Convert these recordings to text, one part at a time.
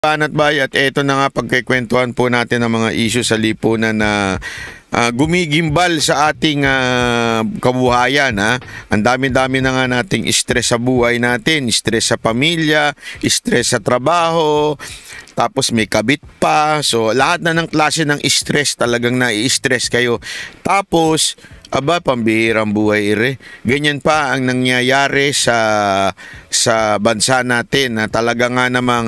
Banat Bay, at eto na nga pagkikwentuhan po natin ang mga issue sa lipunan na gumigimbal sa ating kabuhayan. Ang dami-dami na nga nating stress sa buhay natin, stress sa pamilya, stress sa trabaho, tapos may kabit pa. So lahat na ng klase ng stress, talagang nai-stress kayo. Tapos pambihirang buhay ire. Ganyan pa ang nangyayari sa bansa natin na talaga nga namang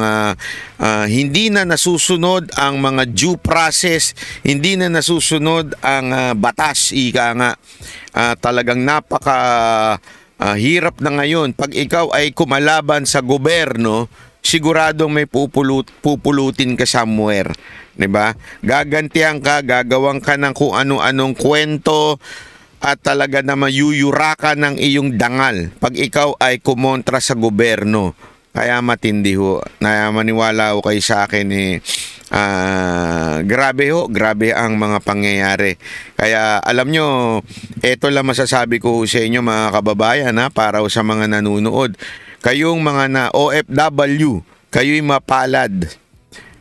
hindi na nasusunod ang mga due process, hindi na nasusunod ang batas, ika nga. Talagang hirap na ngayon. Pag ikaw ay kumalaban sa gobyerno, siguradong may pupulutin ka somewhere. 'Di ba? Gagantihan ka, gagawang ka ng kung ano-anong kwento, at talaga na mayuyura ka ng iyong dangal pag ikaw ay kumontra sa gobyerno. Kaya matindi ho. Maniwala ho kayo sa akin grabe ang mga pangyayari. Kaya alam nyo, eto lang masasabi ko sa inyo mga kababayan, para sa mga nanonood. Kayong mga na OFW, kayo'y mapalad.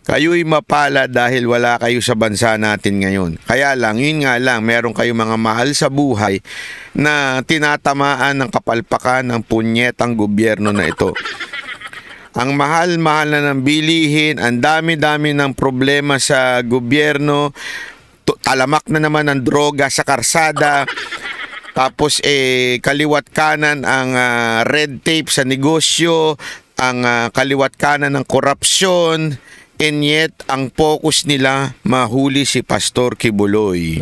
Kayo'y mapalad dahil wala kayo sa bansa natin ngayon. Kaya lang, yun nga lang, meron kayong mga mahal sa buhay na tinatamaan ng kapalpakan ng punyetang gobyerno na ito. Ang mahal-mahal na ng bilihin, ang dami-dami ng problema sa gobyerno, talamak na naman ang droga sa karsada, tapos kaliwat kanan ang red tape sa negosyo, ang kaliwat kanan ng korupsyon. And yet, ang focus nila, mahuli si Pastor Kibuloy.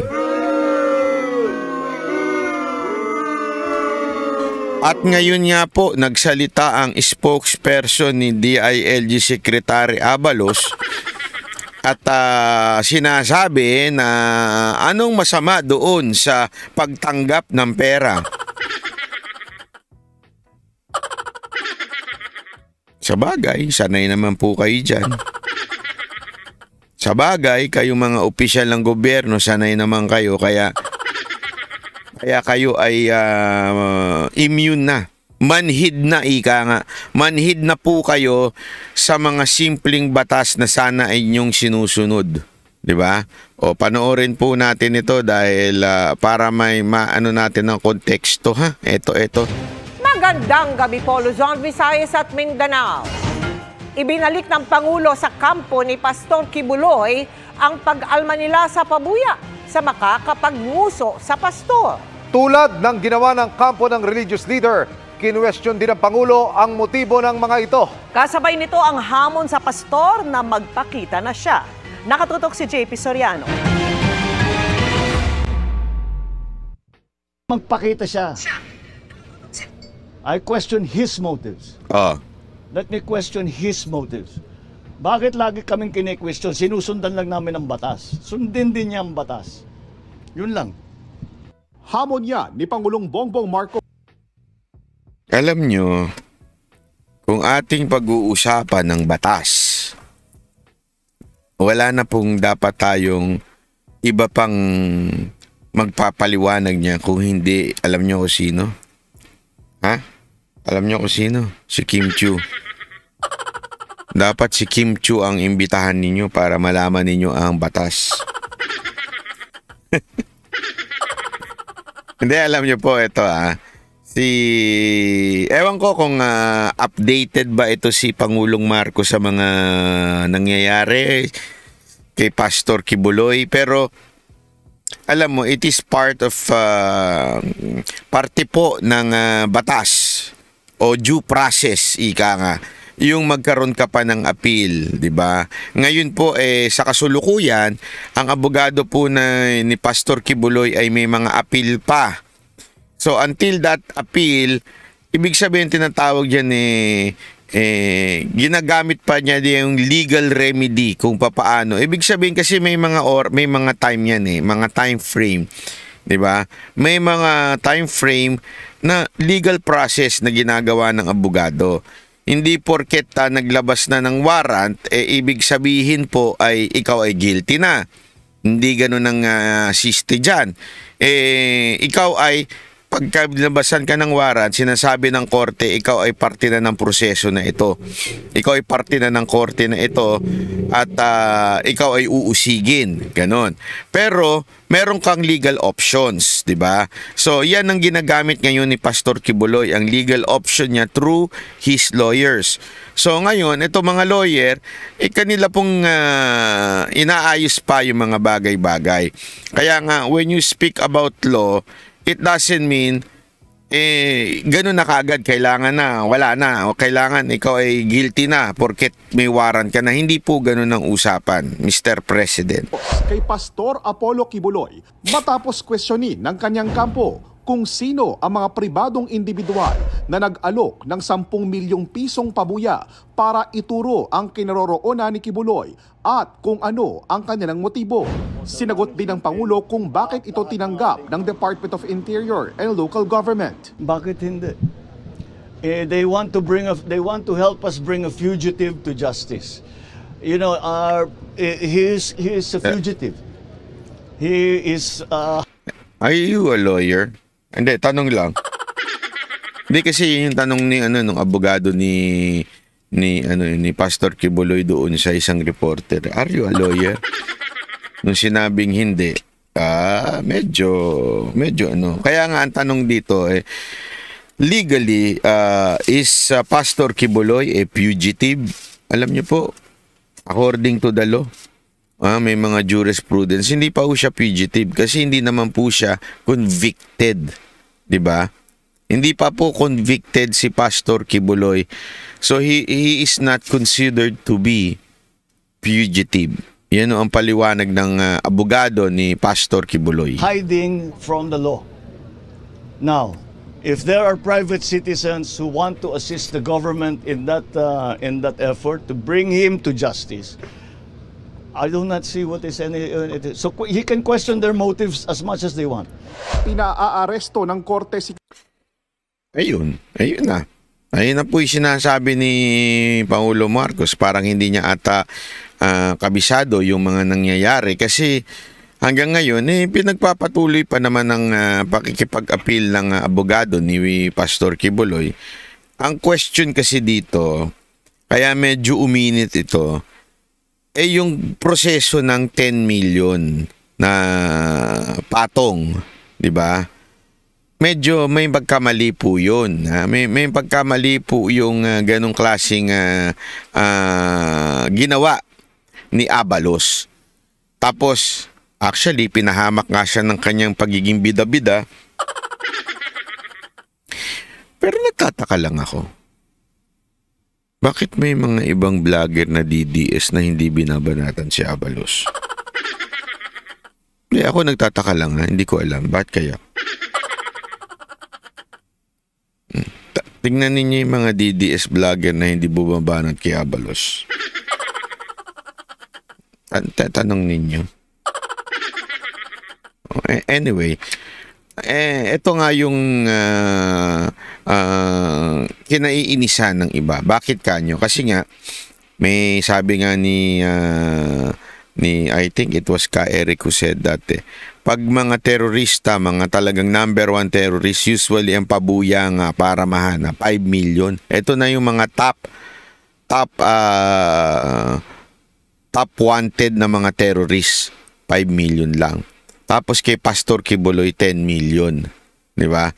At ngayon nga po, nagsalita ang spokesperson ni DILG Secretary Abalos at sinasabi na anong masama doon sa pagtanggap ng pera. Sa bagay, sanay naman po kayo dyan. Sa bagay, kayong mga opisyal ng gobyerno, sanay naman kayo, kaya kayo ay immune na. Manhid na, ika nga. Manhid na po kayo sa mga simpleng batas na sana ay inyong sinusunod. 'Di ba? O panoorin po natin ito dahil para may maano natin ng konteksto, ha. Ito. Magandang gabi po, Luzon, Visayas at Mindanao. Ibinalik ng Pangulo sa kampo ni Pastor Kibuloy ang pag-alma nila sa pabuya sa makakapagmuso sa pastor. Tulad ng ginawa ng kampo ng religious leader, kinwestiyon din ng Pangulo ang motibo ng mga ito. Kasabay nito ang hamon sa pastor na magpakita na siya. Nakatutok si JP Soriano. Magpakita siya. I question his motives. Let me question his motives. Bakit lagi kaming kine-question? Sinusundan lang namin ang batas. Sundin din niya ang batas. Yun lang. Hamon niya ni Pangulong Bongbong Marcos. Alam nyo, kung ating pag-uusapan ng batas, wala na pong dapat tayong iba pang magpapaliwanag niya kung hindi alam nyo kung sino. Alam nyo kung sino? Si Kim Chiu. Dapat si Kim Chiu ang imbitahan ninyo para malaman ninyo ang batas. Hindi, alam nyo po ito ewan ko kung updated ba ito si Pangulong Marcos sa mga nangyayari kay Pastor Kibuloy, pero alam mo, it is part of parte po ng batas o due process, ika nga, yung magkaroon ka pa ng appeal, 'di ba? Ngayon po sa kasulukuyan, ang abogado po ni Pastor Kibuloy ay may mga appeal pa. So until that appeal, ibig sabihin tinatawag diyan ginagamit pa niya yung legal remedy kung papaano. Ibig sabihin kasi may mga time yan, mga time frame, 'di ba? May mga time frame na legal process na ginagawa ng abogado. Hindi porket naglabas na ng warrant, ibig sabihin po ay ikaw ay guilty na. Hindi ganoon ang siste dyan. Ikaw ay pagka binabasan ka ng warrant, sinasabi ng korte, ikaw ay parte na ng proseso na ito. Ikaw ay parte na ng korte na ito at ikaw ay uusigin. Ganon. Pero, meron kang legal options, di ba? So, yan ang ginagamit ngayon ni Pastor Quiboloy, ang legal option niya through his lawyers. So, ngayon, ito mga lawyer, kanila pong inaayos pa yung mga bagay-bagay. Kaya nga, when you speak about law, it doesn't mean ganun na kaagad, kailangan na, wala na, o kailangan ikaw ay guilty na porket may warrant ka na. Hindi po ganun ang usapan, Mr. President. Kay Pastor Apollo Quiboloy matapos questionin ng kanyang kampo kung sino ang mga pribadong individual na nag-alok ng 10 milyong pisong pabuya para ituro ang kinaroroonan ni Quiboloy at kung ano ang kanilang motibo. Sinagot din ng Pangulo kung bakit ito tinanggap ng Department of Interior and Local Government. Bakit hindi? They want to help us bring a fugitive to justice. You know, he is a fugitive. He is Are you a lawyer? Hindi, tanong lang. Hindi kasi yung tanong ni nung abogado ni Pastor Quiboloy doon sa isang reporter. Are you a lawyer? Nung sinabing hindi, medyo Kaya nga ang tanong dito legally, is Pastor Quiboloy a fugitive? Alam niyo po, according to the law, may mga jurisprudence, hindi pa po siya fugitive kasi hindi naman po siya convicted. 'Di ba? Hindi pa po convicted si Pastor Quiboloy. So he is not considered to be fugitive. Yan ang paliwanag ng abogado ni Pastor Quiboloy. Hiding from the law. Now, if there are private citizens who want to assist the government in that effort to bring him to justice, I do not see what is any. So he can question their motives as much as they want. Pinaaaresto ng korte si Ayun na. Ayun na po yung sinasabi ni Pangulo Marcos. Parang hindi niya ata kabisado yung mga nangyayari kasi hanggang ngayon pinagpapatuloy pa naman ng pakikipag-appeal ng abogado ni Pastor Quiboloy. Ang question kasi dito, kaya medyo uminit ito, yung proseso ng 10 million na patong, 'di ba? Medyo may pagkamali po 'yun. May pagkamali po yung ganong klaseng ginawa ni Abalos. Tapos actually pinahamak nga siya ng kanyang pagiging bida-bida. Pero nagtataka lang ako. Bakit may mga ibang vlogger na DDS na hindi binabanatan si Abalos? Ako nagtataka lang hindi ko alam. Bakit kaya? Tingnan ninyo yung mga DDS vlogger na hindi bumabanat kay Abalos. Tanong ninyo. Anyway, ito nga yung kinaiinisan ng iba. Bakit kanyo? Kasi nga may sabi nga ni I think it was Ka Eric who said that pag mga terorista, mga talagang number 1 terrorist, usually ang pabuya nga para mahanap 5 million. Ito na yung mga top wanted na mga terrorist, 5 million lang. Tapos kay Pastor Quiboloy 10 million. 'Di ba?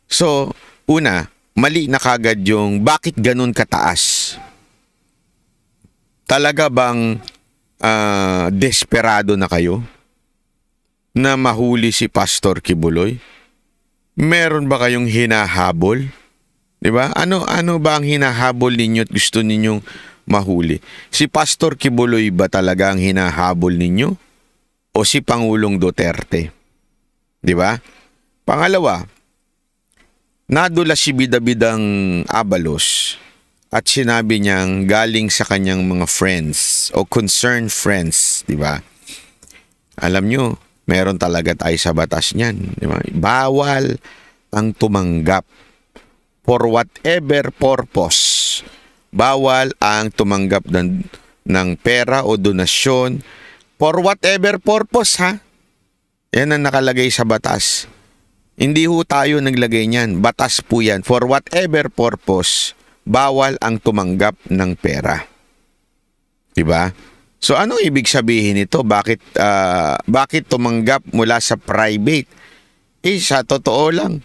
So, una, mali na kagad yung bakit ganun kataas? Talaga bang desperado na kayo na mahuli si Pastor Quiboloy? Meron ba kayong hinahabol? 'Di ba? Ano ba ang hinahabol ninyo at gusto ninyong mahuli? Si Pastor Quiboloy ba talaga ang hinahabol ninyo? O si Pangulong Duterte? 'Di ba? Pangalawa, nadula si bida-bidang Abalos at sinabi niyang galing sa kanyang mga friends o concerned friends, 'di ba? Alam nyo, meron talaga tayo sa batas niyan, 'di ba? Bawal ang tumanggap for whatever purpose. Bawal ang tumanggap ng pera o donasyon for whatever purpose, ha? Yan ang nakalagay sa batas. Hindi ho tayo naglagay niyan. Batas po yan. For whatever purpose, bawal ang tumanggap ng pera. Diba? So ano ibig sabihin nito? Bakit tumanggap mula sa private? Sa totoo lang,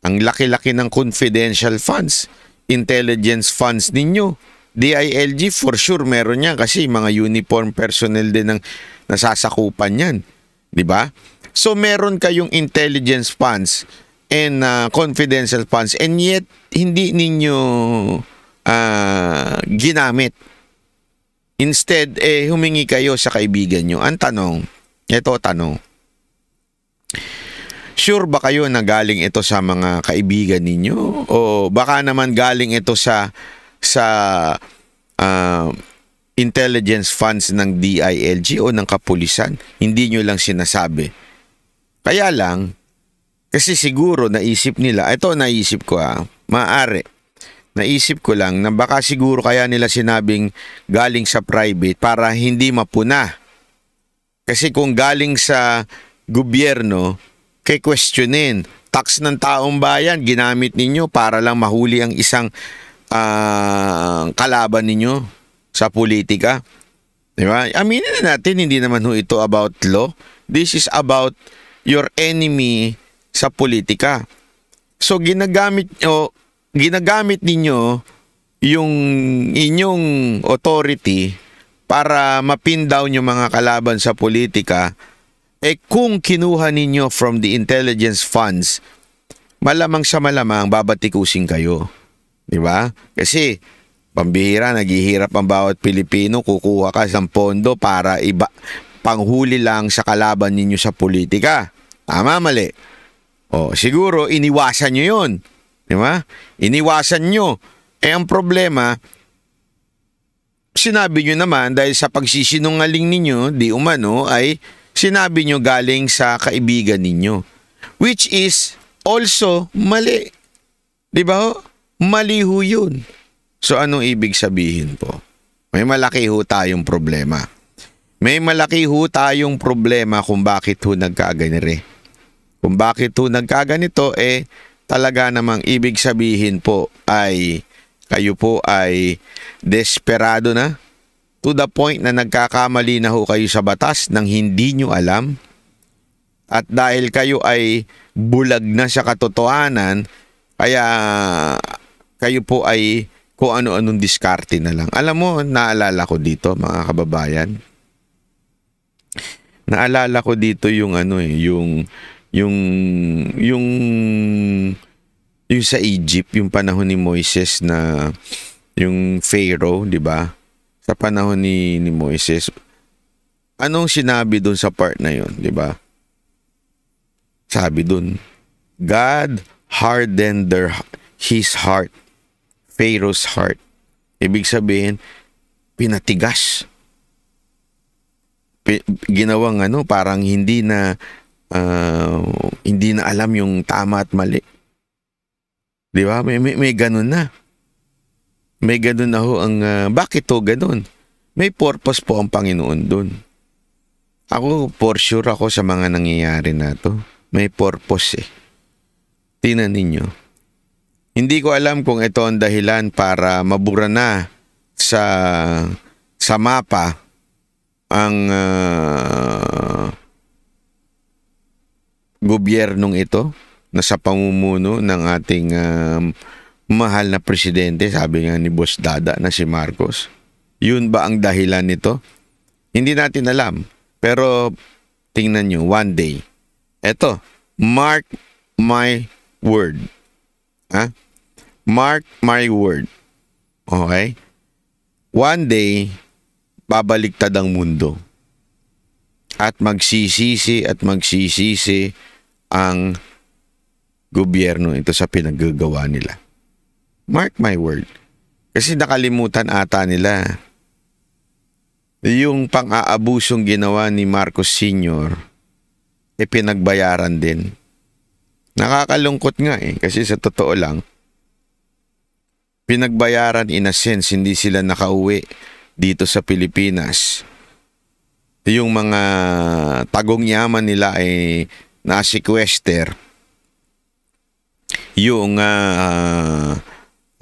ang laki-laki ng confidential funds, intelligence funds ninyo. DILG for sure meron yan kasi mga uniform personnel din ang nasasakupan yan. Diba? So meron kayong intelligence funds and confidential funds and yet hindi ninyo ginamit. Instead, humingi kayo sa kaibigan nyo. Ang tanong, sure ba kayo na galing ito sa mga kaibigan ninyo? O baka naman galing ito sa intelligence funds ng DILG o ng kapulisan? Hindi nyo lang sinasabi. Kaya lang, kasi siguro naisip nila, naisip ko naisip ko lang na baka siguro kaya nila sinabing galing sa private para hindi mapuna. Kasi kung galing sa gobyerno, questionin. Tax ng taong bayan, ginamit ninyo para lang mahuli ang isang kalaban ninyo sa politika. Diba? Aminin na natin, hindi naman ito about law. This is about your enemy sa politika. So ginagamit ninyo yung inyong authority para mapin down yung mga kalaban sa politika. Kung kinuha ninyo from the intelligence funds, malamang sa malamang babatikusin kayo. Diba? Kasi pambihira, naghihirap ang bawat Pilipino, kukuha ka ng pondo para panghuli lang sa kalaban ninyo sa politika. Tama, mali? Siguro iniwasan nyo yun. Diba? Iniwasan nyo. Ang problema, sinabi nyo naman dahil sa pagsisinungaling ninyo, di umano, ay sinabi nyo galing sa kaibigan ninyo. Which is also mali. Diba? Mali ho yun. So anong ibig sabihin po? May malaki ho tayong problema. May malaki ho tayong problema kung bakit ho nagkaganire. Kung bakit ho nagkaganito, talaga namang ibig sabihin po ay kayo po ay desperado na to the point na nagkakamali na ho kayo sa batas nang hindi nyo alam. At dahil kayo ay bulag na sa katotohanan, kaya kayo po ay kung ano-anong diskarte na lang. Alam mo, naalala ko dito mga kababayan. Naalala ko dito yung yung sa Egypt, yung panahon ni Moises na yung Pharaoh, di ba? Sa panahon ni Moises, anong sinabi doon sa part na yun, di ba? Sabi doon, God hardened his heart, Pharaoh's heart. Ibig sabihin, pinatigas. Ginawang parang hindi na alam yung tama at mali. Di ba? May ganun na. May ganun na ho ang bakit to ganun? May purpose po ang Panginoon dun. Ako, for sure ako sa mga nangyayari na to. May purpose Tingnan ninyo. Hindi ko alam kung ito ang dahilan para mabura na sa mapa ang gobyernong ito na sa pamumuno ng ating mahal na presidente, sabi nga ni Boss Dada na si Marcos. Yun ba ang dahilan nito? Hindi natin alam. Pero tingnan nyo, one day. Eto, mark my word. Mark my word. Okay? One day, babaliktad ang mundo. At magsisisi ang gobyerno ito sa pinaggagawa nila. Mark my word. Kasi nakalimutan ata nila yung pang-aabusong ginawa ni Marcos Sr. Pinagbayaran din. Nakakalungkot nga kasi sa totoo lang, pinagbayaran in a sense, hindi sila nakauwi dito sa Pilipinas. Yung mga tagong yaman nila ay nasikwester yung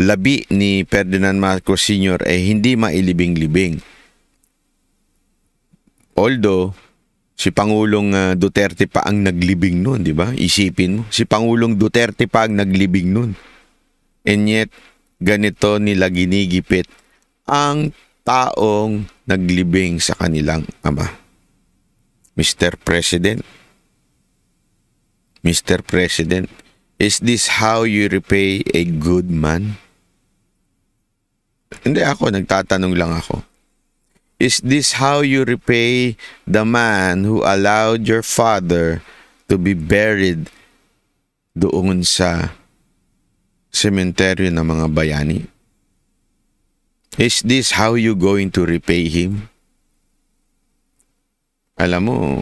labi ni Ferdinand Marcos Sr. Hindi mailibing-libing. Although, si Pangulong Duterte pa ang naglibing nun, di ba? Isipin mo, si Pangulong Duterte pa ang naglibing nun. And yet, ganito nila ginigipit ang taong naglibing sa kanilang ama. Mr. President, is this how you repay a good man? Hindi ako, nagtatanong lang ako. Is this how you repay the man who allowed your father to be buried doon sa sementeryo ng mga bayani? Is this how you going to repay him? Alam mo,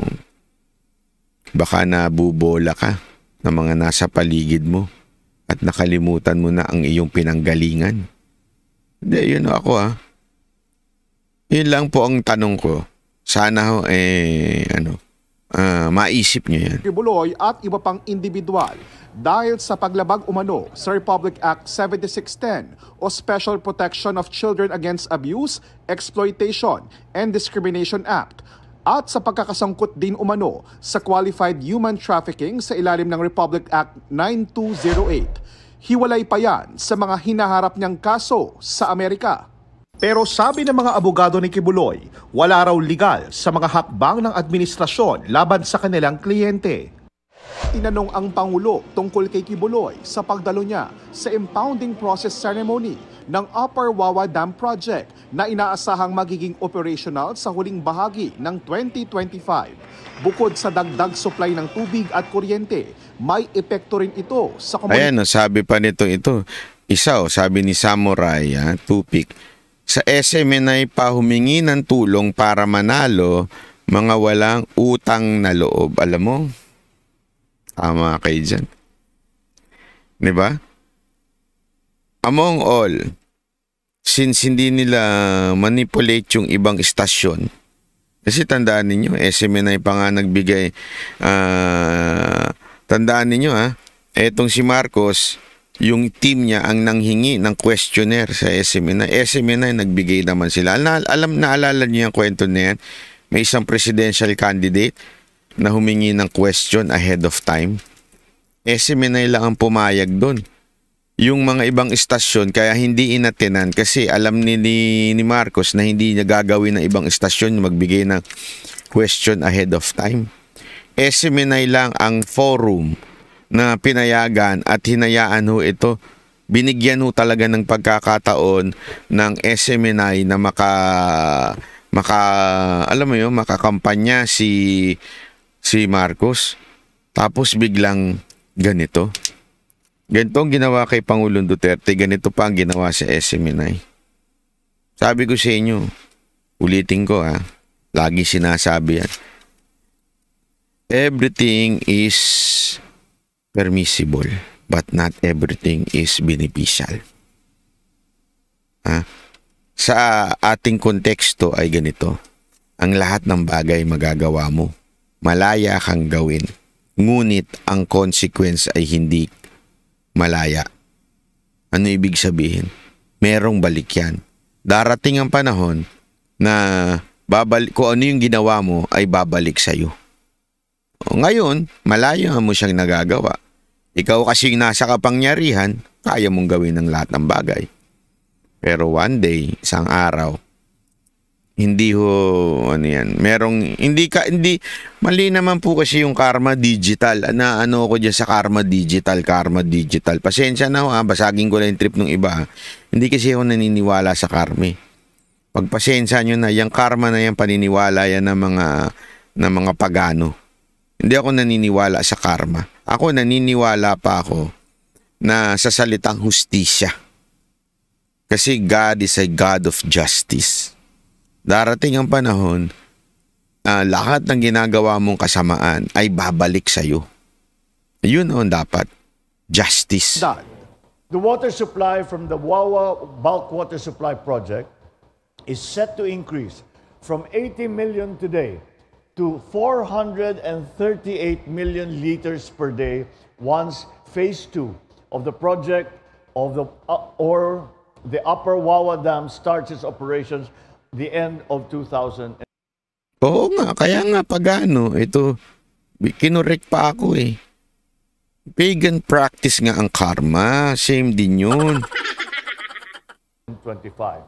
baka nabubola ka ng mga nasa paligid mo at nakalimutan mo na ang iyong pinanggalingan. Hindi, yun ako Yun lang po ang tanong ko. Sana maisip nyo yan. Kibuloy at iba pang individual dahil sa paglabag umano sa Republic Act 7610 o Special Protection of Children Against Abuse, Exploitation, and Discrimination Act at sa pagkakasangkot din umano sa Qualified Human Trafficking sa ilalim ng Republic Act 9208. Hiwalay pa yan sa mga hinaharap niyang kaso sa Amerika. Pero sabi ng mga abogado ni Kibuloy, wala raw legal sa mga hakbang ng administrasyon laban sa kanilang kliyente. Tinanong ang Pangulo tungkol kay Kibuloy sa pagdalo niya sa impounding process ceremony ng Upper Wawa Dam Project na inaasahang magiging operational sa huling bahagi ng 2025. Bukod sa dagdag supply ng tubig at kuryente, may epekto rin ito sa komunidad. Ayan, sabi pa nito ito. Sabi ni Samurai, Tupik, sa SMNI pa humingi ng tulong para manalo mga walang utang na loob. Alam mo? Tama kayo dyan. Diba? Among all, since hindi nila manipulate yung ibang istasyon, kasi tandaan ninyo, SMNI pa nga nagbigay, tandaan ninyo etong si Marcos, yung team niya ang nanghingi ng questionnaire sa SMNI. SMNI nagbigay naman sila. Naalala niyo yung kwento na yan? May isang presidential candidate na humingi ng question ahead of time. SMNI lang ang pumayag doon. Yung mga ibang istasyon kaya hindi inatenan kasi alam ni Marcos na hindi niya gagawin ng ibang istasyon magbigay ng question ahead of time. SMNI lang ang forum na pinayagan at hinayaan ito. Binigyan talaga ng pagkakataon ng SMNI na makakampanya si Marcos. Tapos biglang ganito. Ganito ang ginawa kay Pangulong Duterte, ganito pa ang ginawa sa SMNI. Sabi ko sa inyo, ulitin ko lagi sinasabi yan. Everything is permissible, but not everything is beneficial. Sa ating konteksto ay ganito. Ang lahat ng bagay magagawa mo. Malaya kang gawin. Ngunit ang consequence ay hindi malaya. Ano ibig sabihin? Merong balik yan. Darating ang panahon na kung ano yung ginawa mo ay babalik sa'yo. Ngayon, malayo mo siyang nagagawa. Ikaw kasi nasa kapangyarihan, kaya mong gawin ng lahat ng bagay. Pero one day, isang araw, hindi mali naman po kasi yung karma digital. Ko dyan sa karma digital. Pasensya na basagin ko lang yung trip ng iba. Hindi kasi ako naniniwala sa karma. Pagpasensya nyo na, yung karma na yan, paniniwala yan ng mga pagano. Hindi ako naniniwala sa karma. Ako naniniwala pa ako na sa salitang hustisya. Kasi God is a God of justice. Darating ang panahon, lahat ng ginagawa mong kasamaan ay babalik sa'yo. Yun ang dapat. Justice. The water supply from the Wawa Bulk Water Supply Project is set to increase from 80 million today to 438 million liters per day once Phase 2 of the project of or the Upper Wawa Dam starts its operations the end of 2000. Oo nga, kaya nga pagano, ito, kinorek pa ako eh. Pagan practice nga ang karma, same din yun. 25.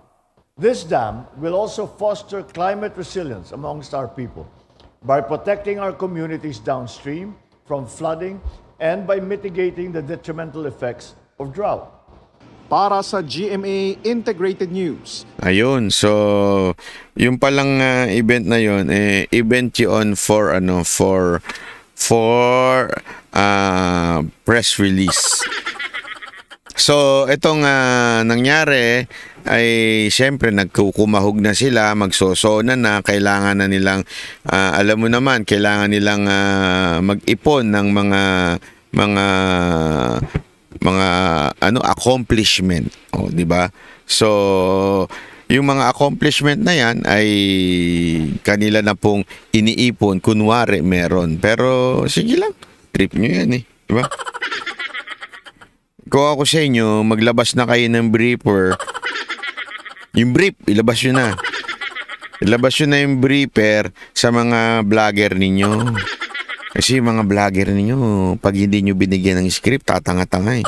This dam will also foster climate resilience amongst our people by protecting our communities downstream from flooding and by mitigating the detrimental effects of drought. Para sa GMA Integrated News. Ayun, so yung palang event na yun, event yun for press release. So itong nangyari ay siyempre nagkukumahog na sila, magsosona na, kailangan na nilang alam mo naman, kailangan nilang mag-ipon ng mga accomplishment, di ba? So yung mga accomplishment na yan ay kanila na pong iniipon, kunwari meron, pero sige lang, trip nyo yan di ba? Kung ako sa inyo, maglabas na kayo ng briefer, yung brief, ilabas nyo na. Ilabas nyo na yung briefer sa mga vlogger ninyo. Kasi yung mga vlogger ninyo, pag hindi nyo binigyan ng script, tatanga-tanga eh.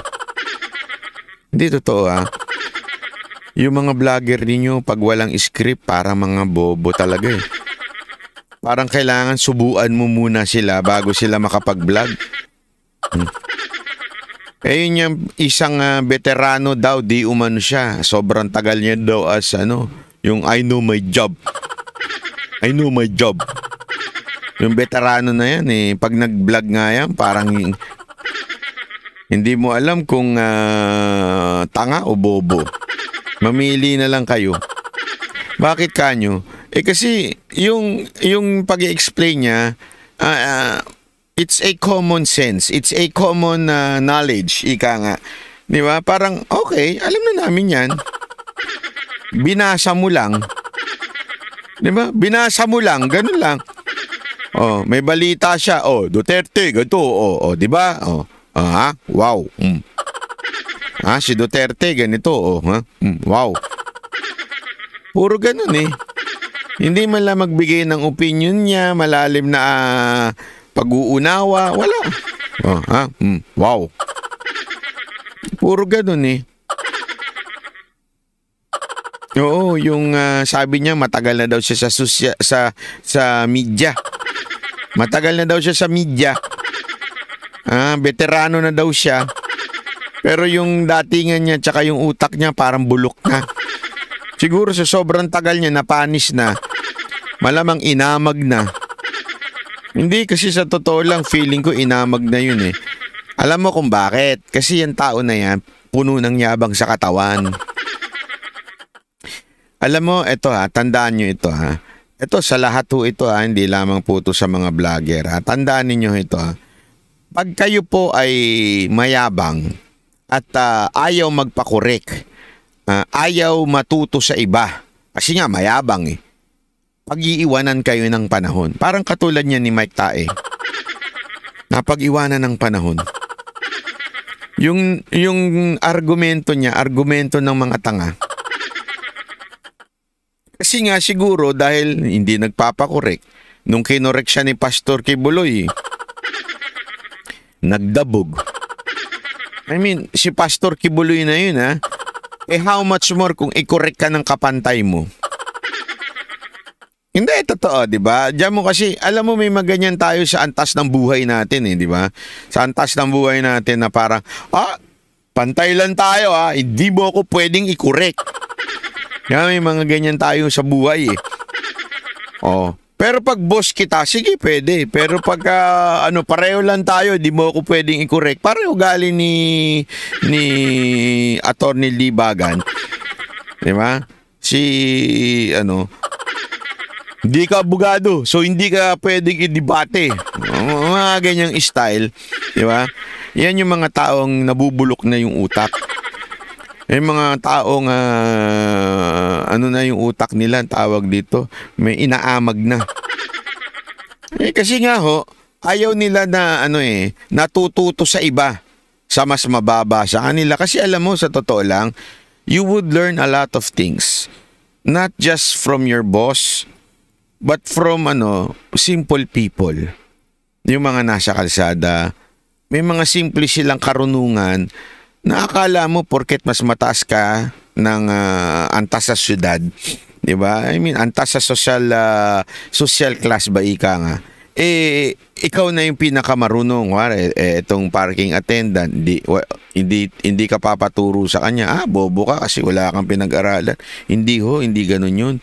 Hindi totoo Yung mga vlogger ninyo, pag walang script, parang mga bobo talaga eh. Parang kailangan subuan mo muna sila bago sila makapag-vlog. Yun yung isang veterano daw, di umano siya. Sobrang tagal niya daw as yung I know my job. I know my job. Yung veterano na yan pag nag-vlog nga yan, parang hindi mo alam kung tanga o bobo. Mamili na lang kayo. Bakit kanyo? Kasi yung pag-i-explain niya, it's a common sense. It's a common knowledge, ika nga. Di ba? Parang, okay, alam na namin yan. Binasa mo lang. Di ba? Binasa mo lang, ganun lang. May balita siya. Duterte, ganito. Di ba? Wow. Si Duterte, ganito. Wow. Puro ganun Hindi man lang magbigay ng opinion niya, malalim na pag-uunawa, wala. Wow. Puro ganun Oo, yung sabi niya matagal na daw siya sa media. Matagal na daw siya sa media. Veterano na daw siya. Pero yung datingan niya tsaka yung utak niya parang bulok na. Siguro sa sobrang tagal niya napanis na. Malamang inamag na. Hindi, kasi sa totoo lang, feeling ko inamag na yun Alam mo kung bakit? Kasi yung tao na yan, puno ng yabang sa katawan. Alam mo, ito tandaan nyo ito Ito sa lahat ito hindi lamang po ito sa mga vlogger Tandaan niyo ito Pag kayo po ay mayabang at ayaw magpakorek, ayaw matuto sa iba, kasi nga mayabang pag-iiwanan kayo ng panahon. Parang katulad niya ni Mike Tae. Napag-iwanan ng panahon. Yung argumento niya, argumento ng mga tanga. Kasi nga siguro dahil hindi nagpapakorek, nung kinorek siya ni Pastor Kibuloy, nagdabog. I mean, si Pastor Kibuloy na yun how much more kung i-correct ka ng kapantay mo? Hindi, totoo, di ba? Diyan mo kasi, alam mo may maganyan tayo sa antas ng buhay natin di ba? Sa antas ng buhay natin na parang, pantay lang tayo hindi mo ako pwedeng i-correct. Kaya may mga ganyan tayo sa buhay Pero pag boss kita, sige pwede. Pero pag pareho lang tayo, di mo ako pwedeng i-correct. Pareho galing ni Attorney Libagan. Di ba? Hindi ka abogado, so hindi ka pwedeng i-debate. Mga ganyang style, di ba? Yan yung mga taong nabubulok na yung utak. Yung mga taong na yung utak nila, tawag dito, may inaamag na. Kasi nga ayaw nila na natututo sa iba. sa mas mababa sa kanila. Kasi alam mo, sa totoo lang, you would learn a lot of things. Not just from your boss, but from simple people. Yung mga nasa kalsada, may mga simple silang karunungan na akala mo porket mas mataas ka ng antas sa syudad, 'di ba? I mean, antas sa social class ba ika nga. Ikaw na yung pinakamarunong, itong parking attendant, hindi ka papaturo sa kanya, bobo ka kasi wala kang pinag-aralan. Hindi ganun yun.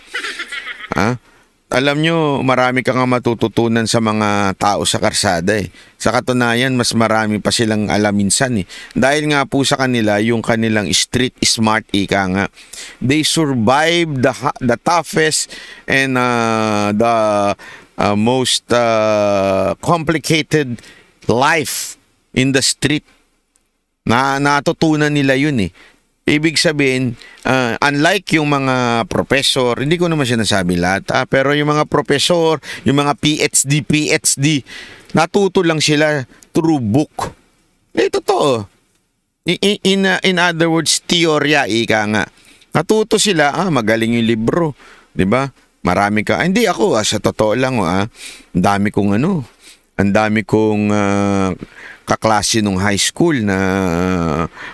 Alam nyo, marami kang matututunan sa mga tao sa karsada eh. Sa katunayan, mas marami pa silang alam minsan eh. Dahil nga po sa kanila, yung kanilang street smart ika nga. They survive the toughest and the most complicated life in the street. Natutunan nila yun eh. Ibig sabihin, unlike yung mga professor, hindi ko naman sinasabi lahat, pero yung mga professor, yung mga PhD, natuto lang sila through book. Totoo. In other words, teorya, ika nga. Natuto sila, magaling yung libro. 'Di ba? Marami ka. Hindi ako, sa totoo lang, ang dami kong kaklase nung high school na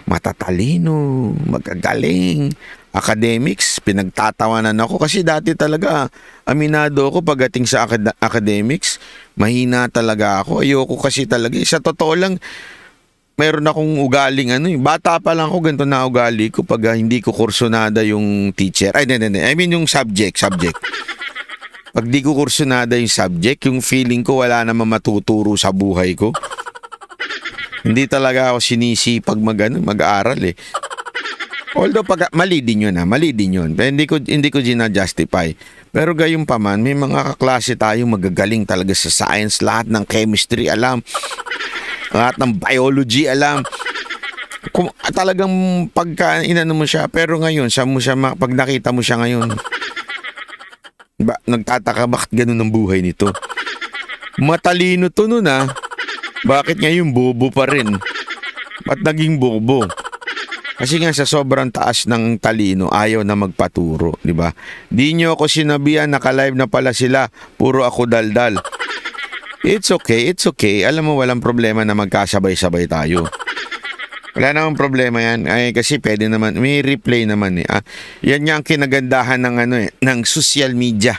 matatalino, magagaling, academics, pinagtatawanan ako kasi dati talaga, aminado ako pagdating sa academics, mahina talaga ako. Ayoko kasi talaga. Sa totoo lang, meron akong ugaling bata pa lang ako, ganito na ugali ko pag hindi ko kursunada yung teacher. I mean yung subject. Pag di ko kursunada yung subject, yung feeling ko wala namang matuturo sa buhay ko. Hindi talaga ako sinisipag mag-aaral eh. Although mali din yun. Pero hindi ko gina-justify. Pero gayon pa man, may mga kaklase tayo magagaling talaga sa science, lahat ng chemistry alam. Lahat ng biology alam. Talagang pagka inano mo siya, pero ngayon, pag nakita mo siya ngayon, nagtataka bakit ganun ang buhay nito. Matalino to nun Bakit ngayon bobo pa rin? Ba't naging bobo? Kasi nga sa sobrang taas ng talino, ayaw na magpaturo, di ba? Di nyo ako sinabihan, naka-live na pala sila, puro ako daldal. It's okay. Alam mo, walang problema na magkasabay-sabay tayo. Wala namang problema yan. Kasi pwede naman, may replay naman eh. Yan nga ang kinagandahan ng social media.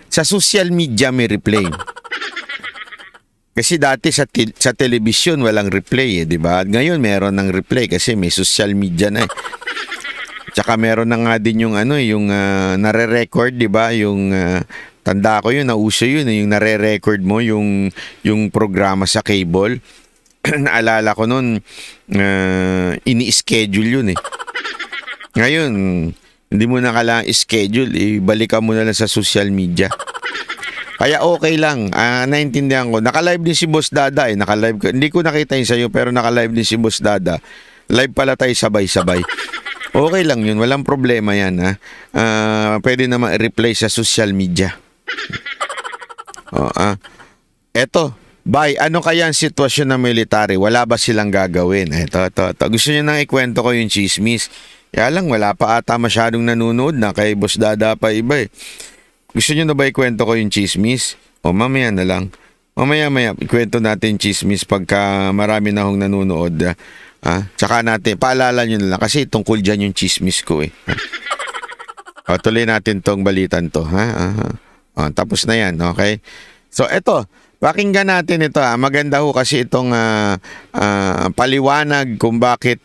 Sa social media may replay. Kasi dati sa television walang replay di ba? Ngayon meron ng replay kasi may social media na eh. Tsaka meron na nga din yung yung nare-record, di ba? Yung tanda ko yun, nauso yun, yung nare-record mo yung programa sa cable. Naalala ko noon, ini-schedule yun eh. Ngayon, hindi mo na kailangang schedule, ibalikan mo na lang sa social media. Kaya okay lang, naintindihan ko. Naka-live din si Boss Dada eh. Hindi ko nakita yun sa'yo, pero naka-live din si Boss Dada. Live pala tayo sabay-sabay. Okay lang yun, walang problema yan. Pwede naman i-replay sa social media. Eto, ano kaya ang sitwasyon ng military? Wala ba silang gagawin? Eto. Gusto nyo nang ikwento ko yung chismis. Kaya lang, wala pa ata masyadong nanonood na kay Boss Dada pa iba eh. Gusto nyo na ba ikwento ko yung chismis? O mamaya na lang. Mamaya ikwento natin chismis pagka marami na hong nanonood. Tsaka natin, paalala nyo na lang kasi tungkol dyan yung chismis ko eh. Tuloy natin tong balitan to. Tapos na yan, okay? So eto, pakinggan natin ito. Maganda ho kasi itong paliwanag kung bakit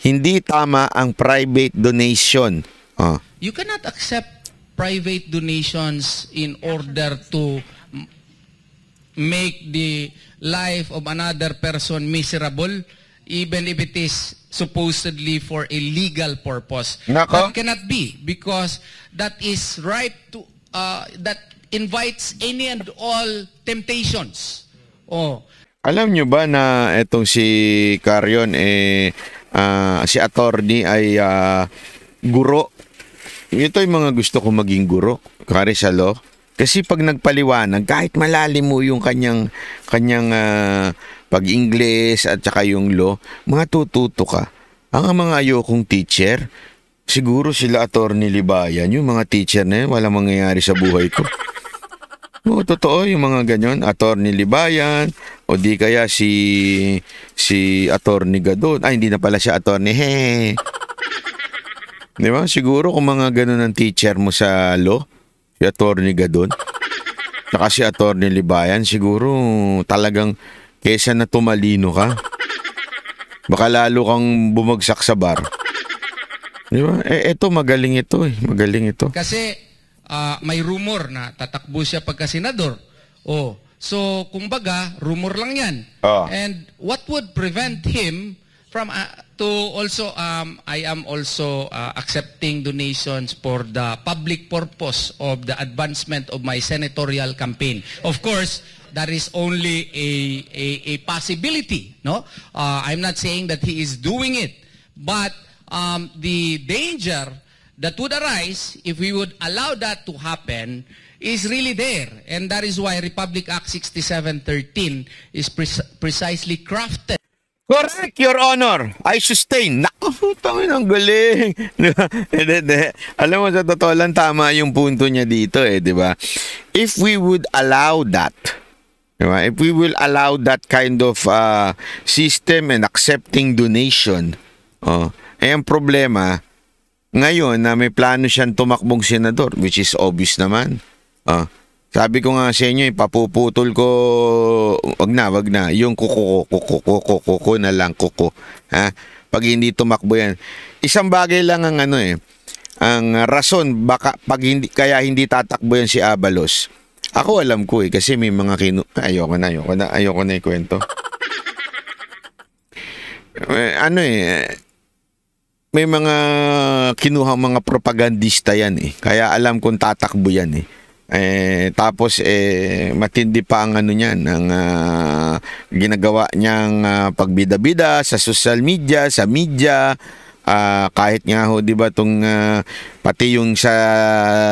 hindi tama ang private donation. You cannot accept private donations in order to make the life of another person miserable, even if it is supposedly for a legal purpose. Nako. That cannot be, because that is ripe to that invites any and all temptations. Alam nyo ba na itong si Carion si attorney ay guro? Ito yung mga gusto ko maging guro, kari sa law. Kasi pag nagpaliwanag, kahit malalim mo yung kanyang pag-Ingles at saka yung law, matututo ka. Ang mga ayokong teacher, siguro sila Attorney Libayan, yung mga teacher na yun, walang mangyayari sa buhay ko. Oo, totoo, yung mga ganyan, Attorney Libayan, o di kaya si Attorney Gadon. Ay, hindi na pala siya Attorney, Di ba? Siguro kung mga ganun ang teacher mo sa law, si Attorney Gadon, saka si Attorney Libayan, siguro talagang kesa na tumalino ka, baka lalo kang bumagsak sa bar. Di ba? Eto, magaling ito. Magaling ito. Kasi may rumor na tatakbo siya pagka-senador. So, kumbaga, rumor lang yan. And what would prevent him from to also, I am also accepting donations for the public purpose of the advancement of my senatorial campaign. Of course, that is only a possibility, no? I'm not saying that he is doing it, but the danger that would arise if we would allow that to happen is really there, and that is why Republic Act 6713 is precisely crafted. Correct, Your Honor. I sustain. Naku, tangin, ang galing. Alam mo, sa totoo lang, tama yung punto niya dito, di ba? If we would allow that, diba? If we will allow that kind of system and accepting donation, ang problema, ngayon na may plano siyang tumakbong senador, which is obvious naman. Sabi ko nga sa inyo, ipapuputol ko, wag na, yung kuko na lang, kuko. Ha? Pag hindi tumakbo yan. Isang bagay lang ang ang rason, baka, kaya hindi tatakbo yan si Abalos. Ako alam ko kasi may mga ayoko na ikwento. May mga kinuhang mga propagandista yan Kaya alam kong tatakbo yan tapos matindi pa ang niyan, ang ginagawa niyang pagbida-bida sa social media, sa media, kahit nga ho, 'di ba, tong pati yung sa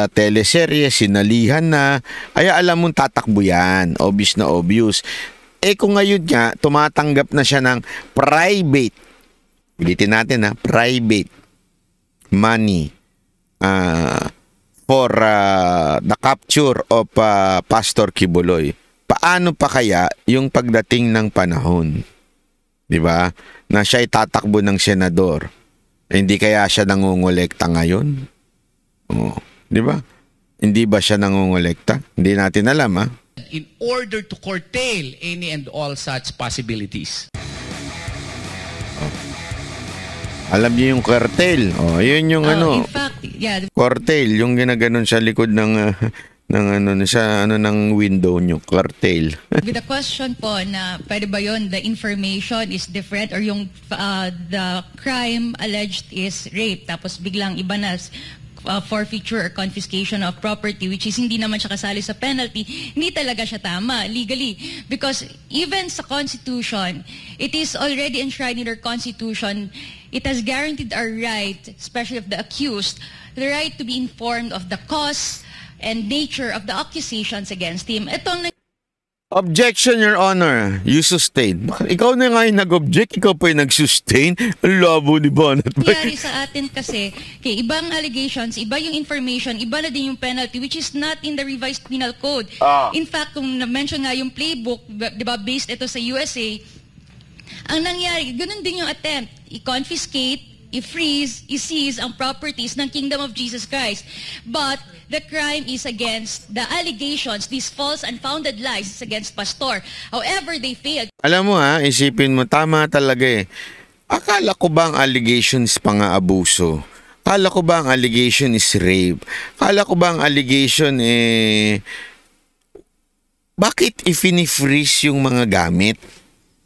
teleserye sinalihan na, kaya alam mong tatakbo yan, obvious na obvious. Kung ngayon nga tumatanggap na siya ng private, ulitin natin private money for the capture of Pastor Quiboloy. Paano pa kaya yung pagdating ng panahon? 'Di ba? Na siya ay tatakbo ng senador. Hindi kaya siya nangongolekta ngayon? 'Di ba? Hindi ba siya nangongolekta? Hindi natin alam, In order to curtail any and all such possibilities. Alam niyo yung curtail. Yun yung In fact, yeah. Curtail, yung ginaganon sa likod ng ng window nyo, curtail. With the question po na pwede ba yun, the information is different or yung the crime alleged is rape tapos biglang iba na forfeiture or confiscation of property, which is hindi naman siya kasali sa penalty, hindi talaga siya tama legally. Because even sa Constitution, it is already enshrined in our Constitution, it has guaranteed our right, especially of the accused, the right to be informed of the cause and nature of the accusations against him. Itong Objection, Your Honor. You sustain. Ikaw na nga yung nag-object, ikaw pa yung nag-sustain. Ang labo ni Bonat. nangyari sa atin kasi, ibang allegations, iba yung information, iba na din yung penalty, which is not in the revised penal code. In fact, kung na-mention nga yung playbook, di ba, based ito sa USA, ang nangyari, ganun din yung attempt. I-confiscate, i-freeze, i-seize ang properties ng Kingdom of Jesus Christ. But the crime is against the allegations, these false and founded lies is against Pastor. However, they failed. Alam mo isipin mo, tama talaga Akala ko ba ang allegations pang-aabuso? Akala ko ba ang allegation is rape? Akala ko ba ang allegation bakit i-freeze yung mga gamit?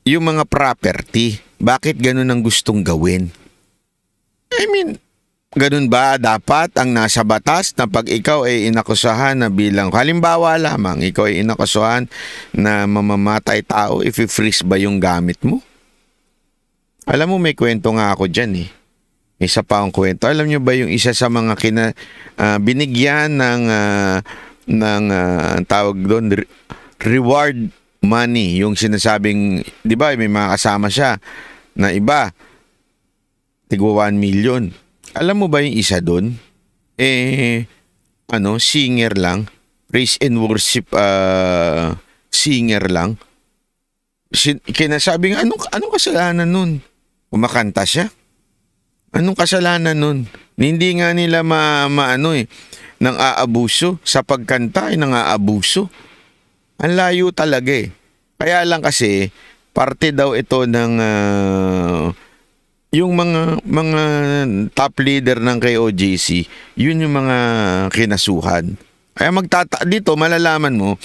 Yung mga property? Bakit ganun ang gustong gawin? I mean, ganun ba dapat ang nasa batas na pag ikaw ay inakusahan na bilang, halimbawa lamang, ikaw ay inakusahan na mamamatay tao, i-freeze ba yung gamit mo? Alam mo, may kwento nga ako dyan Isa pa ang kwento. Alam nyo ba yung isa sa mga binigyan ng tawag doon, reward money, yung sinasabing, di ba, may mga kasama siya na iba, tigwa 1 million. Alam mo ba yung isa doon? Singer lang, praise and worship singer lang. Kinasabi nga, anong kasalanan nun? Kumakanta siya? Anong kasalanan nun? Hindi nga nila nang aabuso. Sa pagkanta ay nang aabuso. Ang layo talaga eh. Kaya lang kasi, parte daw ito ng yung mga top leader ng KOJC, yun yung mga kinasuhan. Kaya dito malalaman mo,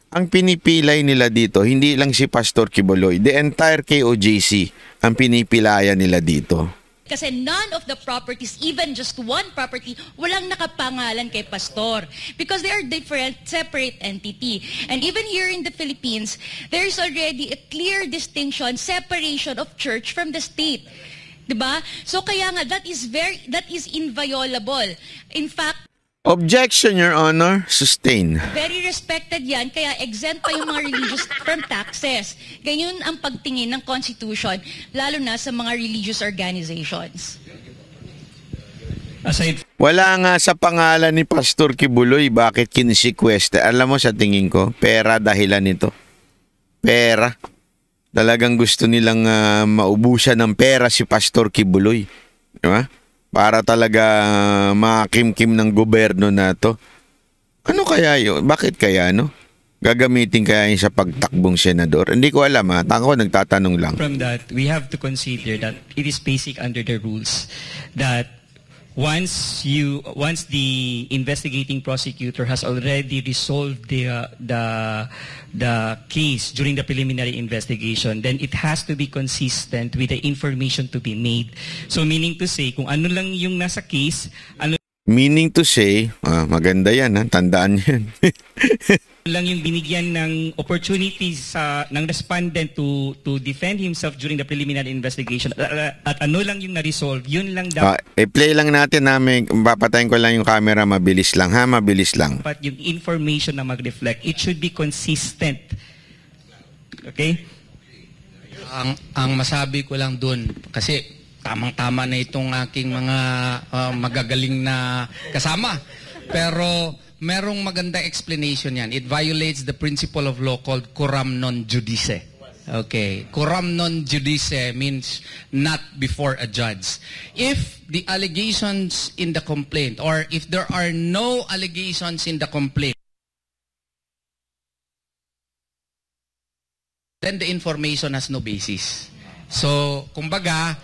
ang pinipilay nila dito, hindi lang si Pastor Quiboloy, the entire KOJC ang pinipilayan nila dito. Kasi none of the properties, even just one property, walang nakapangalan kay Pastor. Because they are different, separate entity. And even here in the Philippines, there's already a clear distinction, separation of church from the state. Diba? So kaya nga, that is inviolable. In fact, objection, Your Honor. Sustain. very respected yan, kaya exempt pa yung mga religious from taxes. Ganyan ang pagtingin ng Constitution, lalo na sa mga religious organizations. Wala nga sa pangalan ni Pastor Quiboloy, bakit kinisikwesta? Alam mo sa tingin ko, pera dahilan nito. Pera. Talagang gusto nilang maubusan ng pera si Pastor Quiboloy. Diba? Para talaga makakimkim ng gobyerno na to. Ano kaya yun? Bakit kaya, no? Gagamitin kaya yun sa pagtakbong senador? Hindi ko alam, ha? Ako nagtatanong lang. From that, we have to consider that it is basic under the rules that once the investigating prosecutor has already resolved the case during the preliminary investigation, then it has to be consistent with the information to be made. So meaning to say, kung ano lang yung nasa case, meaning to say, maganda yan, ha? Tandaan yan. lang yung binigyan ng opportunity ng respondent to defend himself during the preliminary investigation at ano lang yung na-resolve, yun lang dapat. Play lang natin namin, papatayin ko lang yung camera, mabilis lang, ha? Mabilis lang. But yung information na mag-reflect, it should be consistent. Okay? Ang masabi ko lang dun, kasi tamang-tama na itong aking mga magagaling na kasama. Pero merong maganda explanation yan. It violates the principle of law called coram non judice. Okay. Coram non judice means not before a judge. If the allegations in the complaint, or if there are no allegations in the complaint, then the information has no basis. So, kumbaga,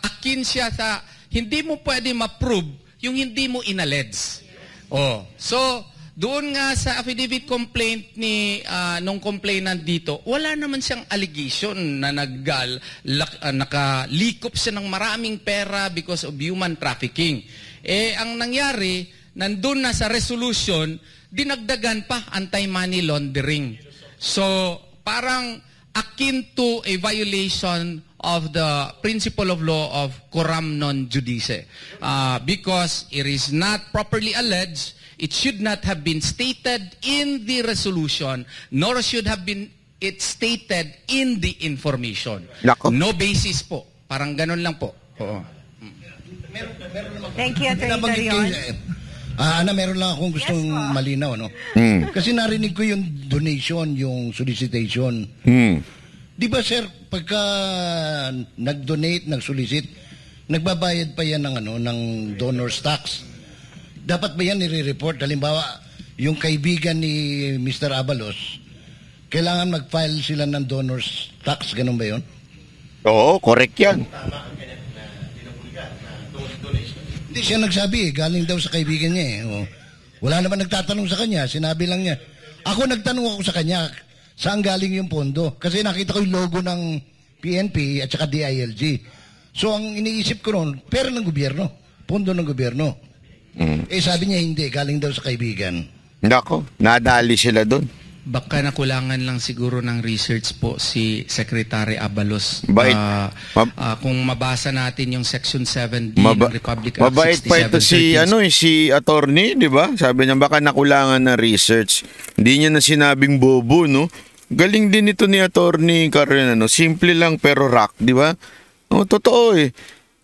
akin siya sa, hindi mo pwede ma-prove yung hindi mo inallege. So, doon nga sa affidavit complaint nung complainant dito, wala naman siyang allegation na nakalikop siya ng maraming pera because of human trafficking. Ang nangyari, nandun na sa resolution, dinagdagan pa anti-money laundering. So, parang akin to a violation of the principle of law of coram non judice. Because it is not properly alleged, it should not have been stated in the resolution, nor should have been it stated in the information. Lako. No basis po. Parang ganun lang po. Oo. Thank you, Atty. Torion. Meron lang akong gustong malinaw, no? Kasi narinig ko yung donation, yung solicitation. Di ba, sir, pagka nag-donate, nag-solicit, nagbabayad pa yan ng donor's tax? Dapat ba yan nire-report? Halimbawa, yung kaibigan ni Mr. Abalos, kailangan mag-file sila ng donor's tax, ganun ba yun? Oo, correct yan. Hindi siya nagsabi, galing daw sa kaibigan niya . Wala naman nagtatanong sa kanya, sinabi lang niya. Ako nagtanong ako sa kanya, saan galing yung pondo? Kasi nakita ko yung logo ng PNP at saka DILG. So ang iniisip ko noon, pera ng gobyerno, pondo ng gobyerno. Sabi niya hindi, galing daw sa kaibigan. Nako, nadali sila doon. Baka nakulangan lang siguro ng research po si Secretary Abalos. Bait. Kung mabasa natin yung Section 7D ng Republic Act mabait pa ito si 6713. si attorney, 'di ba? Sabi niya baka nakulangan ng research. Hindi niya na sinabing bobo, no? Galing din ito ni attorney Karen, simple lang pero rock, 'di ba? Totoo eh.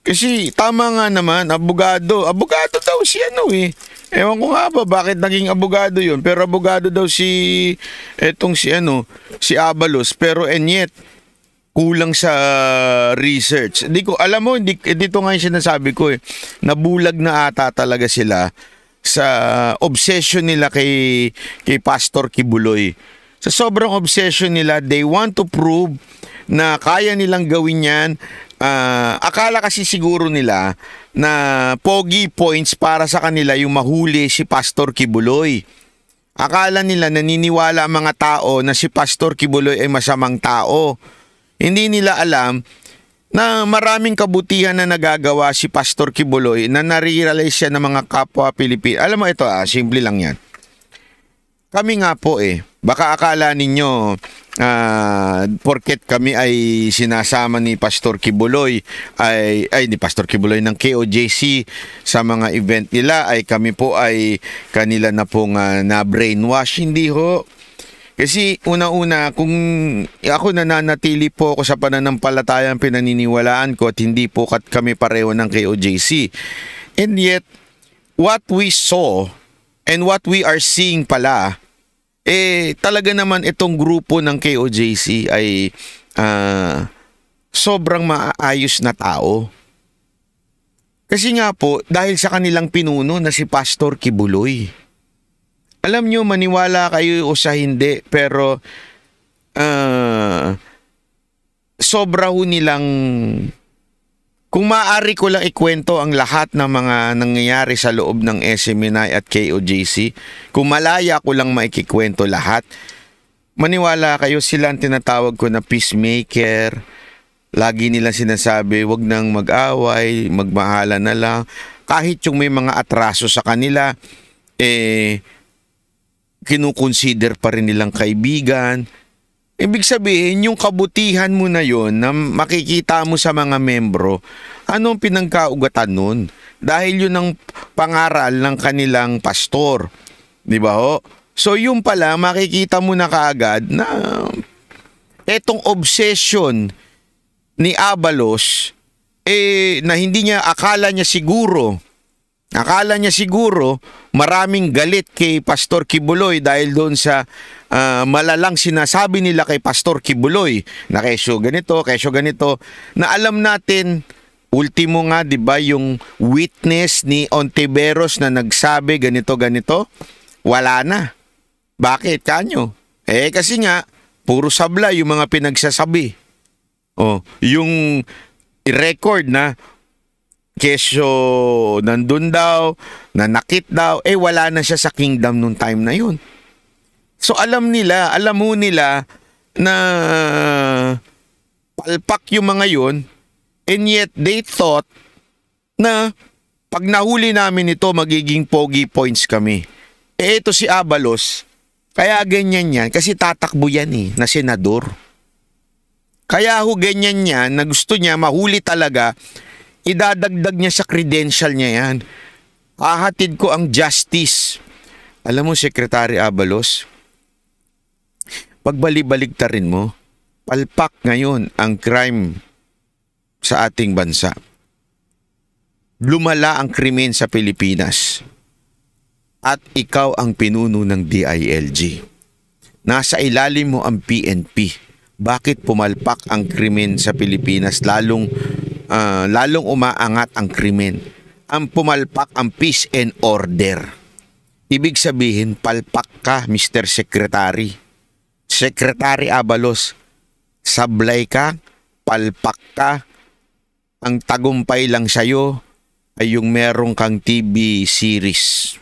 Kasi tama nga naman, abogado daw si Ewan ko nga ba bakit naging abogado yun. Pero abogado daw si Abalos. Pero and yet, kulang sa research. Alam mo, dito nga yung sinasabi ko nabulag na ata talaga sila sa obsession nila kay Pastor Kibuloy. Sa sobrang obsession nila, they want to prove na kaya nilang gawin yan. Akala kasi siguro nila na pogi points para sa kanila yung mahuli si Pastor Kibuloy. Akala nila, naniniwala ang mga tao na si Pastor Kibuloy ay masamang tao. Hindi nila alam na maraming kabutihan na nagagawa si Pastor Kibuloy na nare-realize siya ng mga kapwa Pilipino. Alam mo ito, simple lang yan. Kami nga po baka akala ninyo porket kami ay sinasama ni Pastor Kibuloy ni Pastor Kibuloy ng KOJC sa mga event nila ay kami po ay kanila na pong na-brainwash. Hindi ho. Kasi una-una, kung ako nananatili po ako sa pananampalatayang pinaniniwalaan ko at hindi po kami pareho ng KOJC. And yet, what we saw and what we are seeing pala, talaga naman itong grupo ng KOJC ay sobrang maayos na tao. Kasi nga po, dahil sa kanilang pinuno na si Pastor Kibuloy. Alam nyo, maniwala kayo o sa hindi, pero sobra ho nilang, kung maaari ko lang ikwento ang lahat ng mga nangyayari sa loob ng SMNI at KOJC, kung malaya ko lang maikikwento lahat, maniwala kayo, sila ang tinatawag ko na peacemaker. Lagi nila sinasabi, wag nang mag-away, magmahala na lang. Kahit yung may mga atraso sa kanila, kinukonsider pa rin nilang kaibigan. Ibig sabihin, yung kabutihan mo na yon na makikita mo sa mga membro, anong pinagkaugatan nun? Dahil yun ang pangaral ng kanilang pastor. Di ba ho? So yung pala, makikita mo na kaagad na etong obsession ni Abalos, na hindi niya, akala niya siguro maraming galit kay Pastor Kibuloy dahil doon sa malalang sinasabi nila kay Pastor Kibuloy na kesyo ganito, na alam natin, ultimo nga, di ba, yung witness ni Ontiveros na nagsabi ganito, wala na. Bakit kanyo? Kasi nga, puro sabla yung mga pinagsasabi. Yung record na kesyo nandun daw, nanakit daw, wala na siya sa kingdom nung time na yun. So alam mo nila na palpak yung mga yun, and yet they thought na pag nahuli namin ito, magiging pogi points kami. Ito si Abalos, kaya ganyan yan, kasi tatakbo yan na senador. Kaya ganyan yan, na gusto niya mahuli talaga, idadagdag niya sa credential niya yan. Hahatid ko ang justice. Alam mo, Secretary Abalos, pagbalik-baliktarin mo, palpak ngayon ang crime sa ating bansa. Lumala ang krimen sa Pilipinas. At ikaw ang pinuno ng DILG. Nasa ilalim mo ang PNP. Bakit pumalpak ang krimen sa Pilipinas? Lalong umaangat ang krimen. Ang pumalpak ang peace and order. Ibig sabihin, palpak ka, Mr. Secretary. Secretary Abalos, sablay ka, palpak ka. Ang tagumpay lang sa'yo ay yung merong kang TV series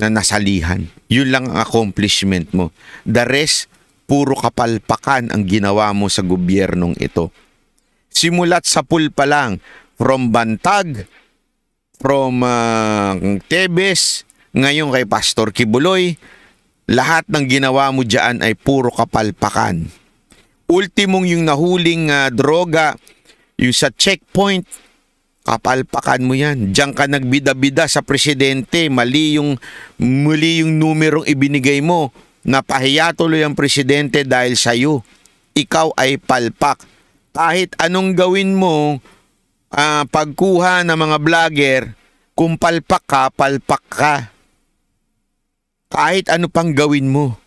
na nasalihan. Yun lang ang accomplishment mo. The rest, puro kapalpakan ang ginawa mo sa gobyernong ito. Simulat sa pool pa lang, from Bantag, from Tebes, ngayon kay Pastor Kibuloy, lahat ng ginawa mo dyan ay puro kapalpakan. Ultimong yung nahuling droga, yung sa checkpoint, kapalpakan mo yan. Diyan ka nagbida-bida sa presidente, muli yung numerong ibinigay mo. Napahiya tuloy ang presidente dahil sa'yo. Ikaw ay palpak. Kahit anong gawin mo, pagkuha ng mga vlogger, kung palpak ka. Kahit ano pang gawin mo.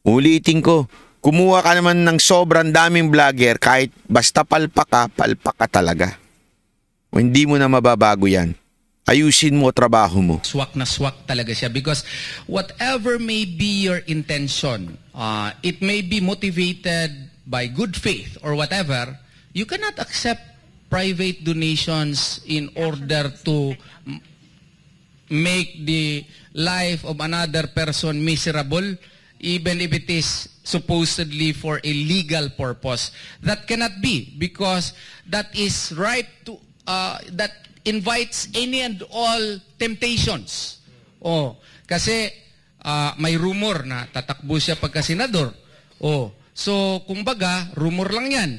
Ulitin ko, kumuha ka naman ng sobrang daming vlogger, kahit basta palpak ka talaga. O hindi mo na mababago yan. Ayusin mo trabaho mo. Swak na swak talaga siya because whatever may be your intention, it may be motivated by good faith or whatever, you cannot accept private donations in order to make the life of another person miserable, even if it is supposedly for a legal purpose. That cannot be because that is right to that invites any and all temptations. Kasi may rumor na tatakbo siya pagka senador. So kumbaga rumor lang 'yan.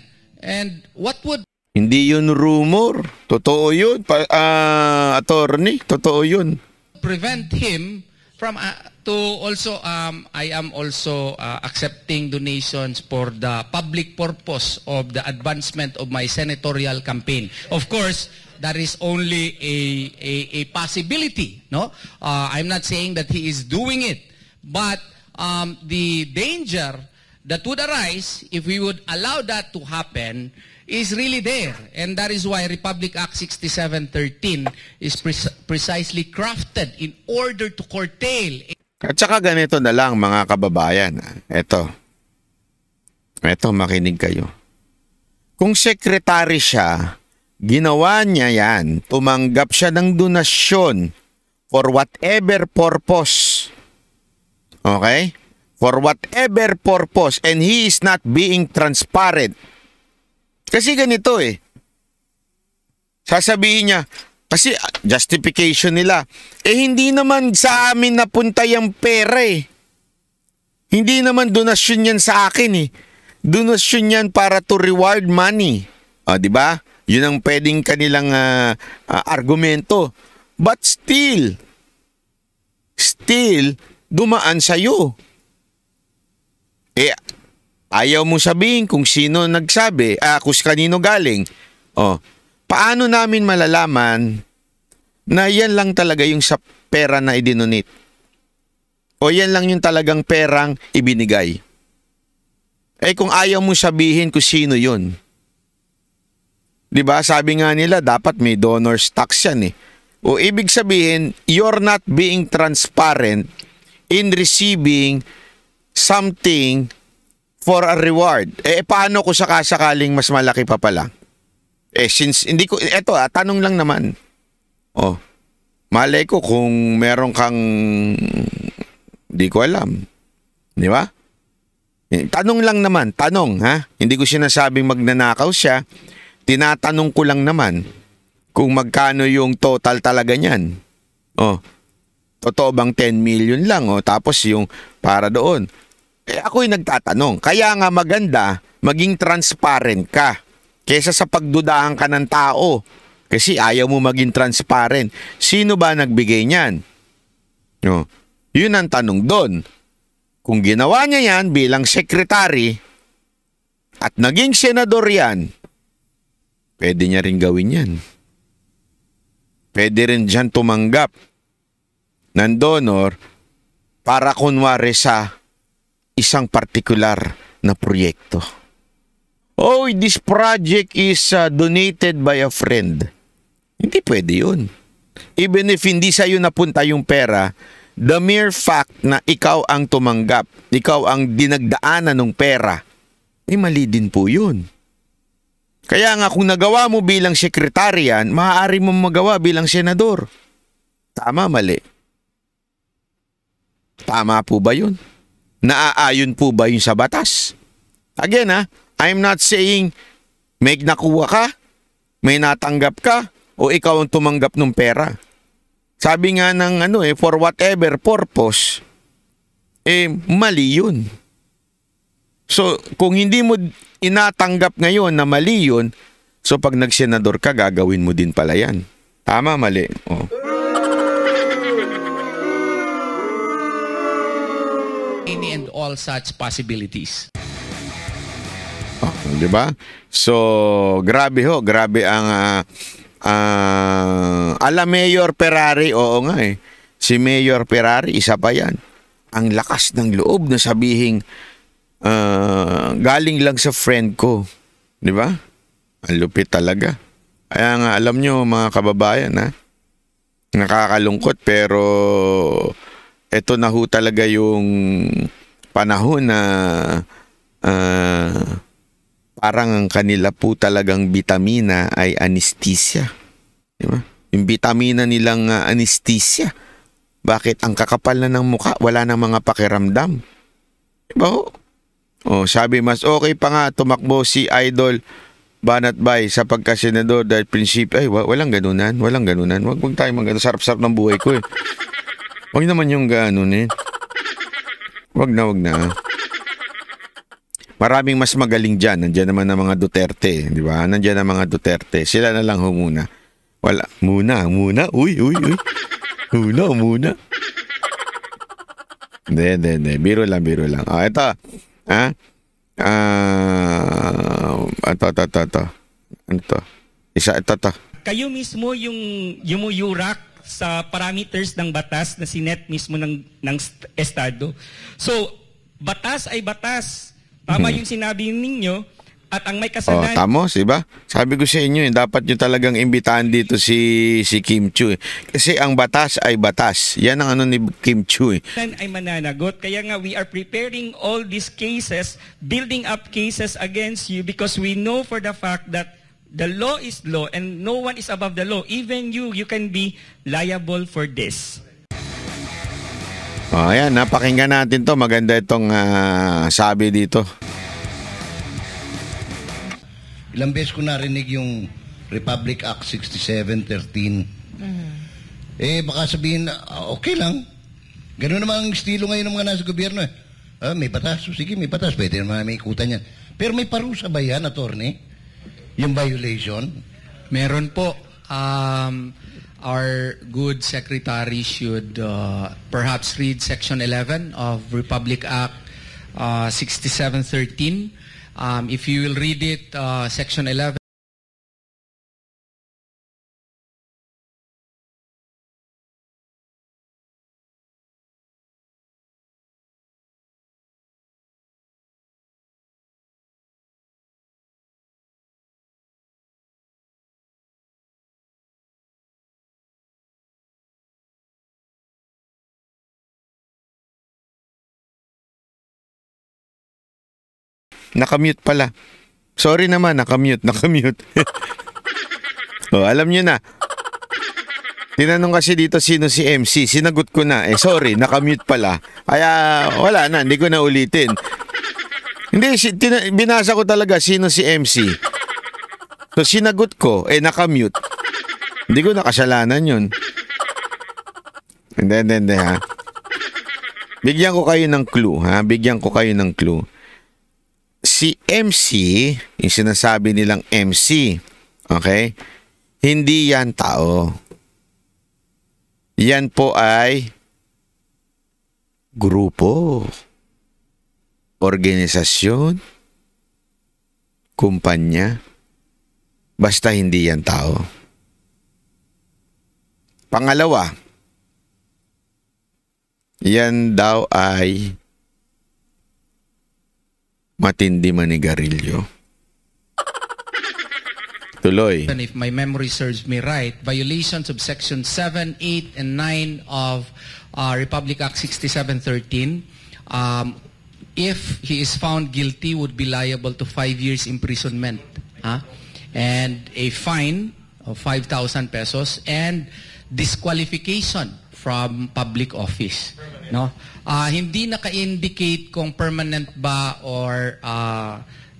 And what would Hindi yun rumor. Totoo yun. Attorney, totoo yun. Prevent him from to also I am also accepting donations for the public purpose of the advancement of my senatorial campaign. Of course, that is only a possibility, no? I'm not saying that he is doing it, but the danger that would arise if we would allow that to happen is really there. And that is why Republic Act 6713 is precisely crafted in order to curtail. At saka ganito na lang mga kababayan. Eto, makinig kayo. Kung sekretary siya, ginawa niya yan, tumanggap siya ng donasyon for whatever purpose. Okay? For whatever purpose, and he is not being transparent. Kasi ganito sasabihin niya, kasi justification nila, hindi naman sa amin napunta yung pera Hindi naman donasyon yan sa akin Donasyon yan para to reward money. Di ba? Yun ang pwedeng kanilang argumento. But still, dumaan sa'yo. Ayaw mo sabihin kung sino nagsabi, kung kanino galing. Paano namin malalaman na yan lang talaga yung sa pera na idinonate? O yan lang yung talagang perang ibinigay? Kung ayaw mo sabihin kung sino yun. Diba? Sabi nga nila, dapat may donor's tax yan O ibig sabihin, you're not being transparent in receiving something for a reward. Paano kung sakasakaling mas malaki pa pala? Since hindi ko, tanong lang naman. Malay ko kung meron kang, di ko alam. Di ba? Tanong lang naman, Hindi ko sinasabing magnanakaw siya. Tinatanong ko lang naman kung magkano yung total talaga niyan. Totoo bang 10 million lang? Tapos yung para doon. Ako'y nagtatanong. Kaya nga maganda, maging transparent ka. Kesa sa pagdudahan ka ng tao. Kasi ayaw mo maging transparent. Sino ba nagbigay niyan? Yun ang tanong doon. Kung ginawa niya yan bilang sekretary at naging senador yan, pwede niya rin gawin yan. Pwede rin dyan tumanggap ng donor para kunwari sa isang partikular na proyekto. This project is donated by a friend. Hindi pwede yun. Even if hindi sa'yo napunta yung pera, the mere fact na ikaw ang tumanggap, ikaw ang dinagdaanan ng pera, mali din po yun. Kaya nga kung nagawa mo bilang sekretary yan, maaari mo magawa bilang senador. Tama, mali? Tama po ba yun? Naaayon po ba yun sa batas? Again I'm not saying may nakuha ka, may natanggap ka, o ikaw ang tumanggap ng pera. Sabi nga ng for whatever purpose, mali yun. So, kung hindi mo inatanggap ngayon na mali yun, so pag nagsenador ka, gagawin mo din pala yan. Tama, mali. Oh. And all such possibilities. Oh, di ba? So, grabe ang Mayor Ferrari, oo nga eh. Si Mayor Ferrari, isa pa yan. Ang lakas ng loob na sabihing galing lang sa friend ko. Di ba? Ang lupit talaga. Kaya nga, alam nyo mga kababayan, ha? Nakakalungkot pero ito na ho talaga yung panahon na parang ang kanila po talagang bitamina ay anesthesia. Di ba? Yung bitamina nilang anesthesia. Bakit? Ang kakapal na ng mukha, wala nang mga pakiramdam. Di ba ho? Oh, sabi mas okay pa nga tumakbo si Idol Banat Bay sa pagkasenador dahil prinsipyo, ay walang ganunan. Wag tayo mag-ano, sarap-sarap ng buhay ko eh. Wag naman yung ganon eh. Wag na. Maraming mas magaling dyan. Nandiyan naman ang mga Duterte, di ba? Nandiyan ang mga Duterte. Sila na lang ho muna. Wala. Muna. Uy. Muna. Hindi. Biro lang. Ito. Ito. Ano to? Ito. Kayo mismo yung yurak sa parameters ng batas na sinet mismo ng Estado. So, batas ay batas. Tama yung sinabi ninyo. At ang may kasalanan... tamos, diba? Sabi ko sa inyo, dapat nyo talagang imbitahan dito si Kim Chiu. Kasi ang batas ay batas. Yan ang ni Kim Chiu. Ay mananagot. Kaya nga, we are preparing all these cases, building up cases against you because we know for the fact that the law is law and no one is above the law. Even you can be liable for this. Ayan, napakinggan natin to. Maganda itong sabi dito. Ilang beses ko narinig yung Republic Act 6713. Baka sabihin, okay lang. Ganun naman ang estilo ngayon ng mga nasa gobyerno. May batas. Sige, may batas. Pwede naman may ikutan yan. Pero may parusa ba yan, attorney? Yung violation? Meron po. Our good secretary should perhaps read Section 11 of Republic Act 6713. If you will read it, Section 11. Nakamute pala. Sorry naman, nakamute. Alam nyo na. Tinanong kasi dito sino si MC. Sinagot ko na. Sorry, nakamute pala. Kaya wala na, hindi ko na ulitin. Hindi, binasa ko talaga sino si MC. So sinagot ko, nakamute. Hindi ko nakasalanan yun. Hindi ha. Bigyan ko kayo ng clue, ha? Si MC, yung sinasabi nilang MC, okay? Hindi yan tao. Yan po ay grupo, organisasyon, kumpanya. Basta hindi yan tao. Pangalawa, yan daw ay matindi manigarilyo. Tuloy. And if my memory serves me right, violations of Section 7, 8, and 9 of Republic Act 6713, if he is found guilty, would be liable to 5 years imprisonment. And a fine of 5,000 pesos and disqualification from public office. No? Hindi naka-indicate kung permanent ba or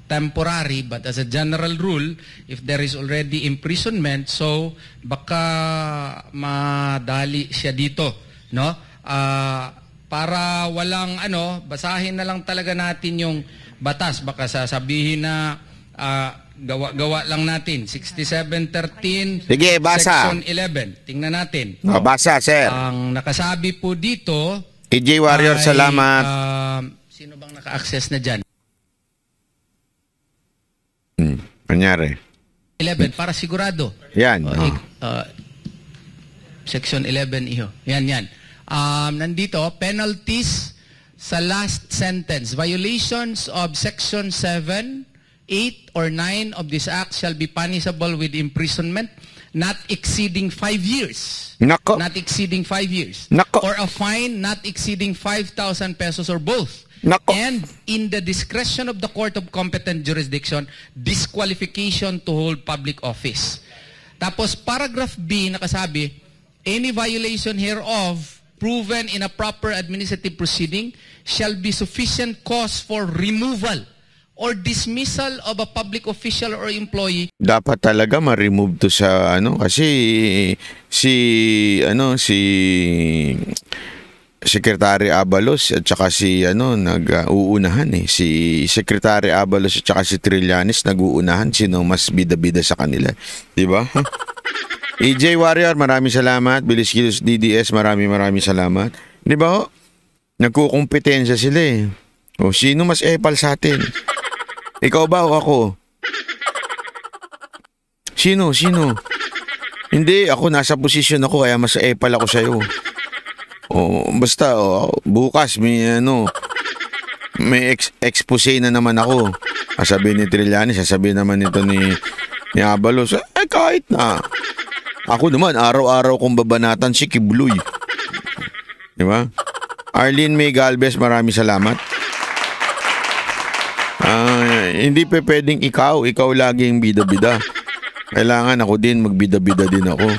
temporary, but as a general rule, if there is already imprisonment, so baka madali siya dito, no? para walang basahin na lang talaga natin yung batas. Baka sasabihin na gawa lang natin. 6713 Sige, basa. Section 11. Tingnan natin. Basa, sir. Ang nakasabi po dito EJ Warrior, salamat. Sino bang naka-access na dyan? Kanyari. 11, para sigurado. Yan. Section 11 iho. Yan. Nandito, penalties sa last sentence. Violations of Section 7, 8, or 9 of this act shall be punishable with imprisonment not exceeding 5 years. Nako. Not exceeding 5 years. Nako. Or a fine not exceeding 5,000 pesos or both. Nako. And in the discretion of the court of competent jurisdiction, disqualification to hold public office. Tapos paragraph B nakasabi, any violation hereof proven in a proper administrative proceeding shall be sufficient cause for removal or dismissal of a public official or employee. Dapat talaga ma-remove to sa kasi si Secretary Abalos at saka si nag-uunahan si Secretary Abalos at saka si Trillanes nag-uunahan, sino mas bida-bida sa kanila, di ba? EJ Warrior, maraming salamat. Bilis Kilos DDS, maraming salamat. Di ba? Nagkukumpetensya sila O sino mas epal sa atin? Ikaw ba o ako? Sino? Hindi, ako nasa posisyon ako kaya mas epal ako sa'yo. Basta bukas may expose na naman ako. Sasabihin ni Trillanes, sasabihin naman ito ni Abalos, kahit na. Ako naman, araw-araw kong babanatan si Kibuloy. Di ba? Arlene May Galvez, maraming salamat. Hindi pwedeng ikaw laging bida-bida. Kailangan ako din, magbida-bida din ako.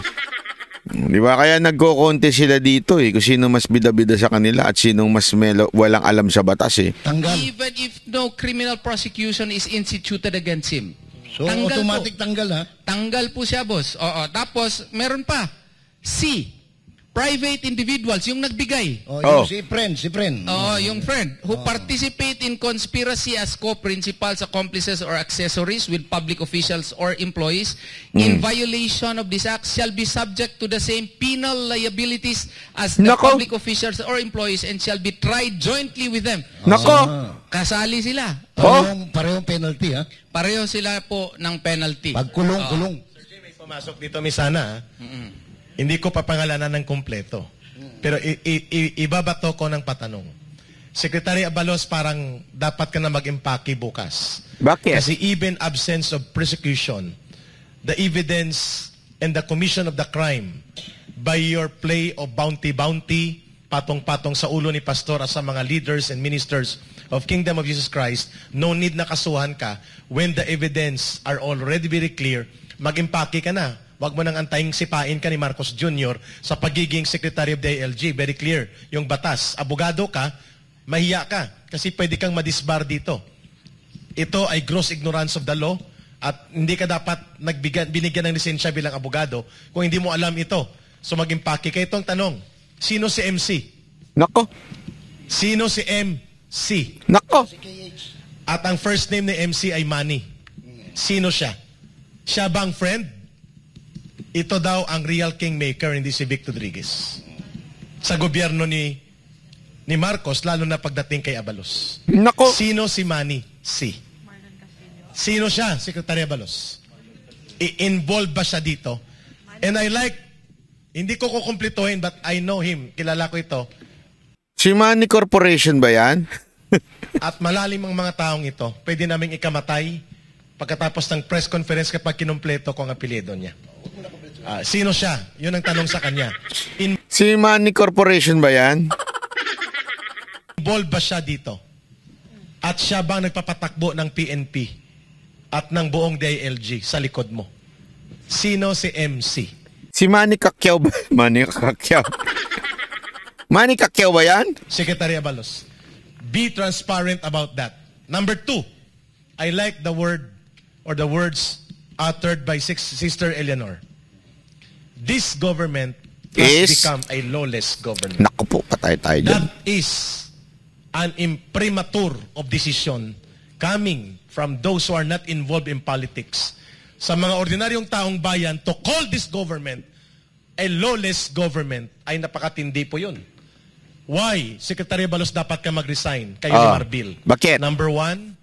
Di ba? Kaya nagko-contest sila dito kung sino mas bida-bida sa kanila at sino mas walang alam sa batas Tanggal. Even if no criminal prosecution is instituted against him. So, automatic tanggal ha? Tanggal po siya, boss. Oo. Tapos, meron pa. C. Private individuals, yung nagbigay. Yung si friend. Yung friend who participate in conspiracy as co-principals, accomplices, or accessories with public officials or employees in violation of this act shall be subject to the same penal liabilities as the public officials or employees and shall be tried jointly with them. Kasali sila. Parehong penalty ha? Pareho sila po ng penalty. Pagkulong. May pumasok dito, Misana. Hindi ko papangalanan ng kumpleto. Pero ibabato ko ng patanong. Secretary Abalos, parang dapat ka na mag-impake bukas. Bakit? Kasi even absence of prosecution, the evidence and the commission of the crime by your play of bounty, patong-patong sa ulo ni Pastor at sa mga leaders and ministers of Kingdom of Jesus Christ, no need na kasuhan ka when the evidence are already very clear, mag-impake ka na. Huwag mo nang antayin sipain ka ni Marcos Jr. sa pagiging Secretary of the ALG. Very clear. Yung batas. Abogado ka, mahiya ka. Kasi pwede kang madisbar dito. Ito ay gross ignorance of the law at hindi ka dapat binigyan ng lisensya bilang abogado kung hindi mo alam ito. So mag-impake ka. Itong tanong, sino si MC? Nako. Sino si MC? Nako. At ang first name ni MC ay Manny. Sino siya? Siya bang friend? Ito daw ang real kingmaker, hindi si Vic Rodriguez. Sa gobyerno ni Marcos, lalo na pagdating kay Abalos. Nako. Sino si Manny? Sino siya, Secretary Abalos? I-involve ba siya dito? And I like, hindi ko kukumplituhin, but I know him. Kilala ko ito. Si Manny Corporation ba yan? At malalim ang mga taong ito. Pwede naming ikamatay pagkatapos ng press conference kapag kinumpleto ko ang apelyido niya. Sino siya? Yun ang tanong sa kanya. Si Manny Corporation ba yan? Involved ba siya dito? At siya ba nagpapatakbo ng PNP at ng buong DILG sa likod mo? Sino si MC? Si Manny Pacquiao ba? Manny Pacquiao ba yan? Secretary Abalos, be transparent about that. Number 2, I like the word or the words uttered by Sister Eleanor. This government is... become a lawless government. Naku po, patay tayo dyan. That is an imprimatur of decision coming from those who are not involved in politics. Sa mga ordinaryong taong bayan, to call this government a lawless government ay napakatindi po yun. Why? Secretary Abalos, dapat ka mag-resign. Kayo ni Marbil. Bakit? Number one,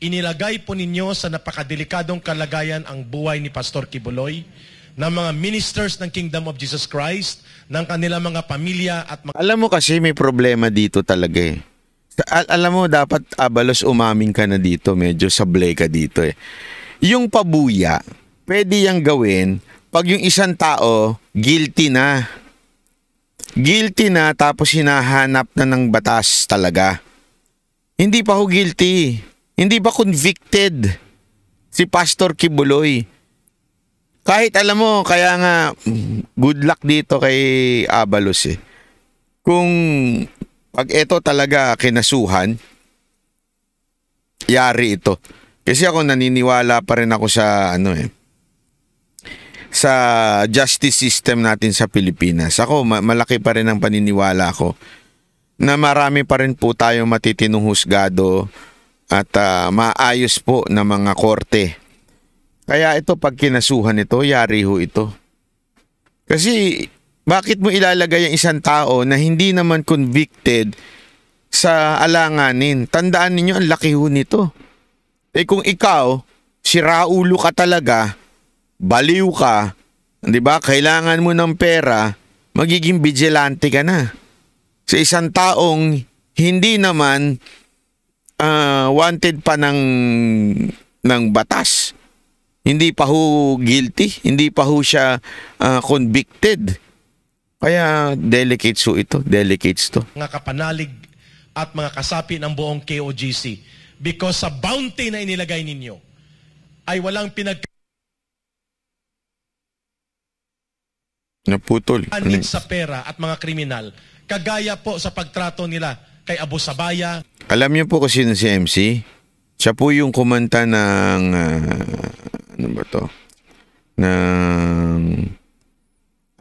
inilagay po ninyo sa napakadelikadong kalagayan ang buhay ni Pastor Kibuloy, ng mga ministers ng Kingdom of Jesus Christ, ng kanilang mga pamilya at Alam mo kasi may problema dito talaga eh. Alam mo, dapat Abalos umamin ka na dito. Medyo sablay ka dito eh. Yung pabuya, pwede yang gawin pag yung isang tao guilty na. Guilty na tapos hinahanap na ng batas talaga. Hindi pa ho guilty. Hindi pa convicted si Pastor Kibuloy. Kahit alam mo, kaya nga good luck dito kay Abalos eh. Kung pag ito talaga kinasuhan, yari ito. Kasi ako naniniwala pa rin ako sa sa justice system natin sa Pilipinas. Ako malaki pa rin ang paniniwala ko na marami pa rin po tayong matitinong husgado at maayos po na mga korte. Kaya ito pag kinasuhan ito, yari ho ito. Kasi bakit mo ilalagay ang isang tao na hindi naman convicted sa alanganin? Tandaan ninyo, ang laki ho nito. Eh kung ikaw, si Raulo ka talaga, baliw ka, di ba? Kailangan mo ng pera, magiging vigilante ka na. Sa isang taong hindi naman wanted pa ng batas. Hindi pa ho guilty, hindi pa ho siya convicted. Kaya delicates ho ito, delicates to. Mga kapanalig at mga kasapi ng buong KOGC. Because sa bounty na inilagay ninyo ay walang naputol anit sa pera at mga kriminal. Kagaya po sa pagtrato nila kay Abu Sabaya. Alam niyo po kasi si MC, siya po yung kumanta ng ano ba to? Ng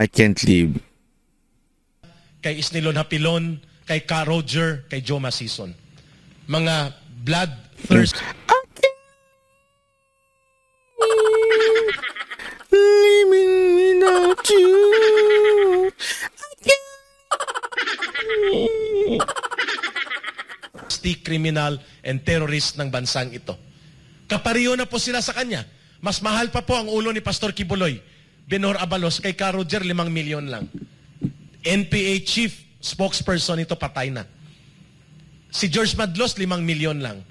I Can't Live. Kay Isnilon Hapilon, kay Ka Roger, kay Joe Masison. Mga bloodthirst. Living without you. Criminal and terrorist ng bansang ito. Kapariyo na po sila sa kanya. Mas mahal pa po ang ulo ni Pastor Kibuloy, Benhur Abalos, kay Ka Roger, 5 milyon lang. NPA chief spokesperson ito patay na. Si George Madlos, 5 milyon lang.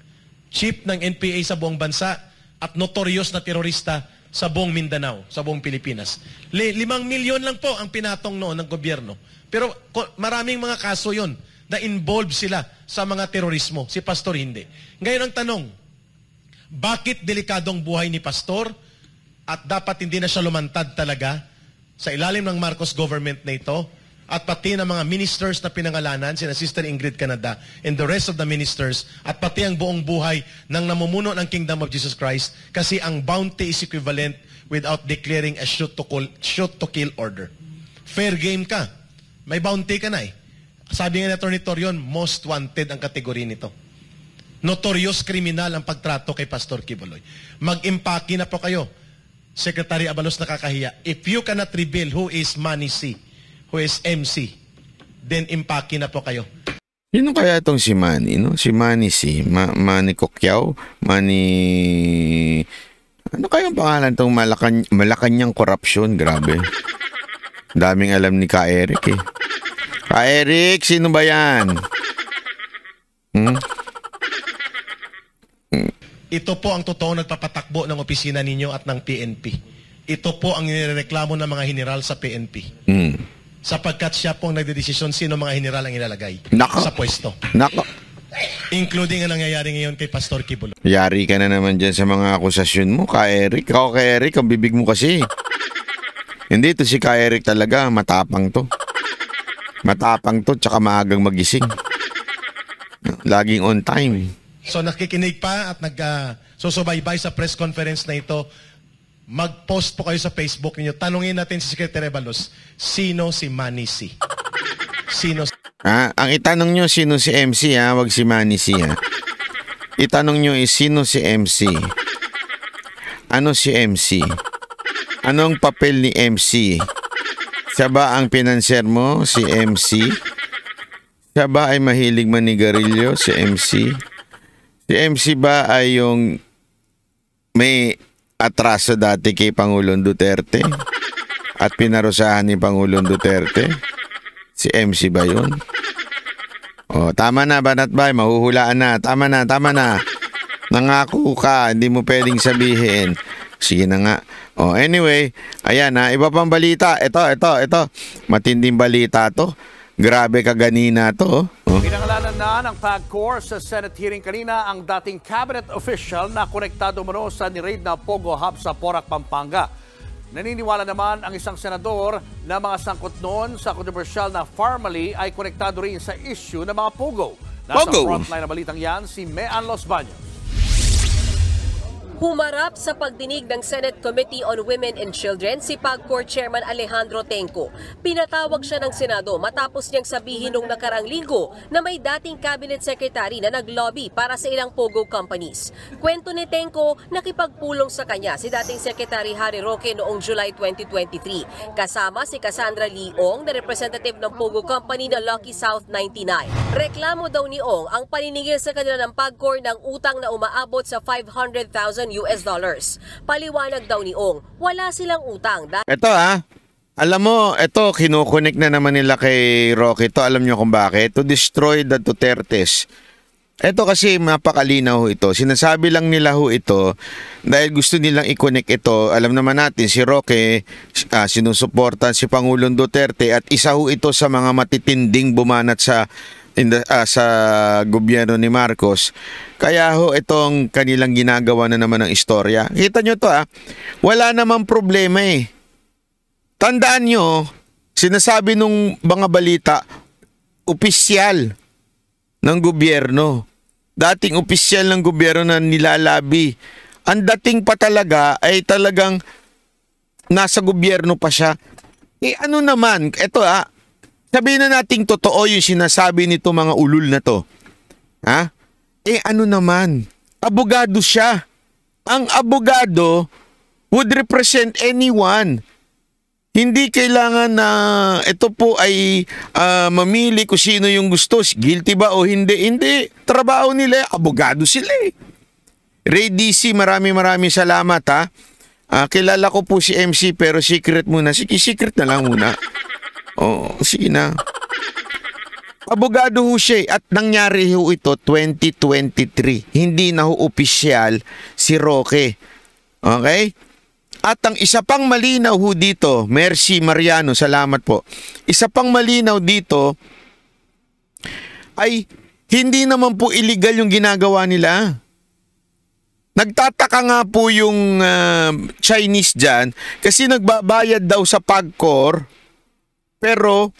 Chief ng NPA sa buong bansa at notorious na terorista sa buong Mindanao, sa buong Pilipinas. 5 milyon lang po ang pinatong noon ng gobyerno. Pero maraming mga kaso yon na involved sila sa mga terorismo. Si Pastor hindi. Ngayon ang tanong, bakit delikadong buhay ni Pastor at dapat hindi na siya lumantad talaga sa ilalim ng Marcos government na ito at pati ng mga ministers na pinangalanan, sina Sister Ingrid Canada and the rest of the ministers at pati ang buong buhay ng namumuno ng Kingdom of Jesus Christ kasi ang bounty is equivalent without declaring a shoot to kill order. Fair game ka. May bounty ka na eh. Sabi nga ni Atty. Torion, most wanted ang kategory nito. Notorious criminal ang pagtrato kay Pastor Kibuloy. Mag-impake na po kayo. Secretary Abalos, nakakahiya. If you cannot reveal who is Manny C., who is MC, then impake na po kayo. Sino kaya itong si Manny, no? Si Manny C. Manny Kokyao? Manny... Ano kayang pangalan itong Malacanang corruption? Grabe. Daming alam ni Ka Eric eh. Ka Eric, sino ba yan? Ito po ang totoong nagpapatakbo ng opisina ninyo at ng PNP. Ito po ang nireklamo ng mga general sa PNP. Sapagkat siya pong nagdedesisyon sino mga general ang ilalagay sa pwesto. Nako. Including ang nangyayari ngayon kay Pastor Kibuloy. Yari ka na naman dyan sa mga akusasyon mo, Ka Eric. Ka Eric, ang bibig mo kasi. Hindi, to si Ka Eric talaga, matapang to. Matapang to, tsaka maagang magising. Laging on time. So nakikinig pa at nagsusubaybay sa press conference na ito, mag-post po kayo sa Facebook niyo. Tanungin natin si Secretary Abalos, sino si Manny C? Sino? Ang itanong nyo sino si MC wag si Manny C Itanong nyo sino si MC? Ano si MC? Anong papel ni MC? Siya ba ang pinanser mo, si MC? Siya ba ay mahilig manigarilyo, si MC? Si MC ba ay yung may atraso dati kay Pangulong Duterte at pinarusahan ni Pangulong Duterte? Si MC ba yun? Tama na, Banat Bay, mahuhulaan na. Tama na. Nangako ka, hindi mo pwedeng sabihin. Sige na nga. Anyway, ayan iba pang balita. Ito. Matinding balita to. Grabe kaganina to. Pinangalanan na ng PAGCOR sa Senate hearing kanina ang dating cabinet official na konektado mano sa ni-raid na Pogo Hub sa Porac, Pampanga. Naniniwala naman ang isang senador na mga sangkot noon sa kontrobersyal na Farmally ay konektado rin sa issue ng mga Pogo. Nasa frontline na balitang yan si Mean Los Baños. Humarap sa pagdinig ng Senate Committee on Women and Children si PAGCOR Chairman Alejandro Tenco. Pinatawag siya ng Senado matapos niyang sabihin nung nakarang linggo na may dating cabinet secretary na naglobby para sa ilang Pogo companies. Kwento ni Tenco, nakipagpulong sa kanya si dating Secretary Harry Roque noong July 2023. Kasama si Cassandra Leong na representative ng Pogo Company na Lucky South 99. Reklamo daw ni Ong ang paniningil sa kanila ng PAGCOR ng utang na umaabot sa $500,000. Paliwanag daw ni Ong, wala silang utang. Ito alam mo, ito kinukunik na naman nila kay Roque. Ito alam nyo kung bakit? To destroy the Dutertes. Ito kasi mapakalinaw ito. Sinasabi lang nila ito dahil gusto nilang i-connect ito. Alam naman natin si Roque sinusuportan si Pangulong Duterte at isa ito sa mga matitinding bumanat sa gobyerno ni Marcos. Kaya itong kanilang ginagawa na naman ng istorya. Kita nyo to wala namang problema Tandaan nyo, sinasabi nung mga balita, opisyal ng gobyerno. Dating opisyal ng gobyerno na nilalabi. Ang dating pa talaga ay talagang nasa gobyerno pa siya. Ano naman, ito sabihin na nating totoo yung sinasabi nito mga ulul na to. Ano naman? Abogado siya. Ang abogado would represent anyone. Hindi kailangan na ito po ay mamili kung sino yung gusto. Guilty ba o hindi? Hindi. Trabaho nila. Abogado sila Ray DC, maraming salamat kilala ko po si MC pero secret muna. Sige, secret na lang muna. Sige na. Abogado siya at nangyari ito 2023. Hindi na opisyal si Roque. Okay? At ang isa pang malinaw dito, Mercy Mariano, salamat po. Isa pang malinaw dito ay hindi naman po illegal yung ginagawa nila. Nagtataka nga po yung Chinese dyan kasi nagbabayad daw sa PAGCOR. Pero,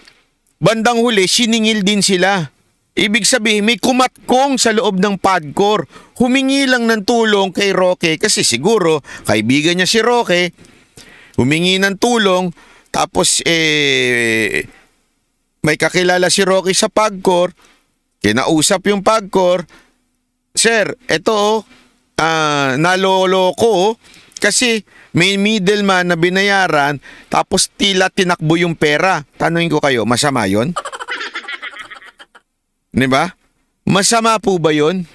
bandang huli, siningil din sila. Ibig sabihin, may kumatkong sa loob ng PAGCOR. Humingi lang ng tulong kay Roque kasi siguro, kaibigan niya si Roque, humingi ng tulong, tapos may kakilala si Roque sa PAGCOR, kinausap yung PAGCOR, Sir, ito naloloko kasi may middleman na binayaran tapos tila tinakbo yung pera. Tanungin ko kayo, masama yun? Diba? Masama po ba yun?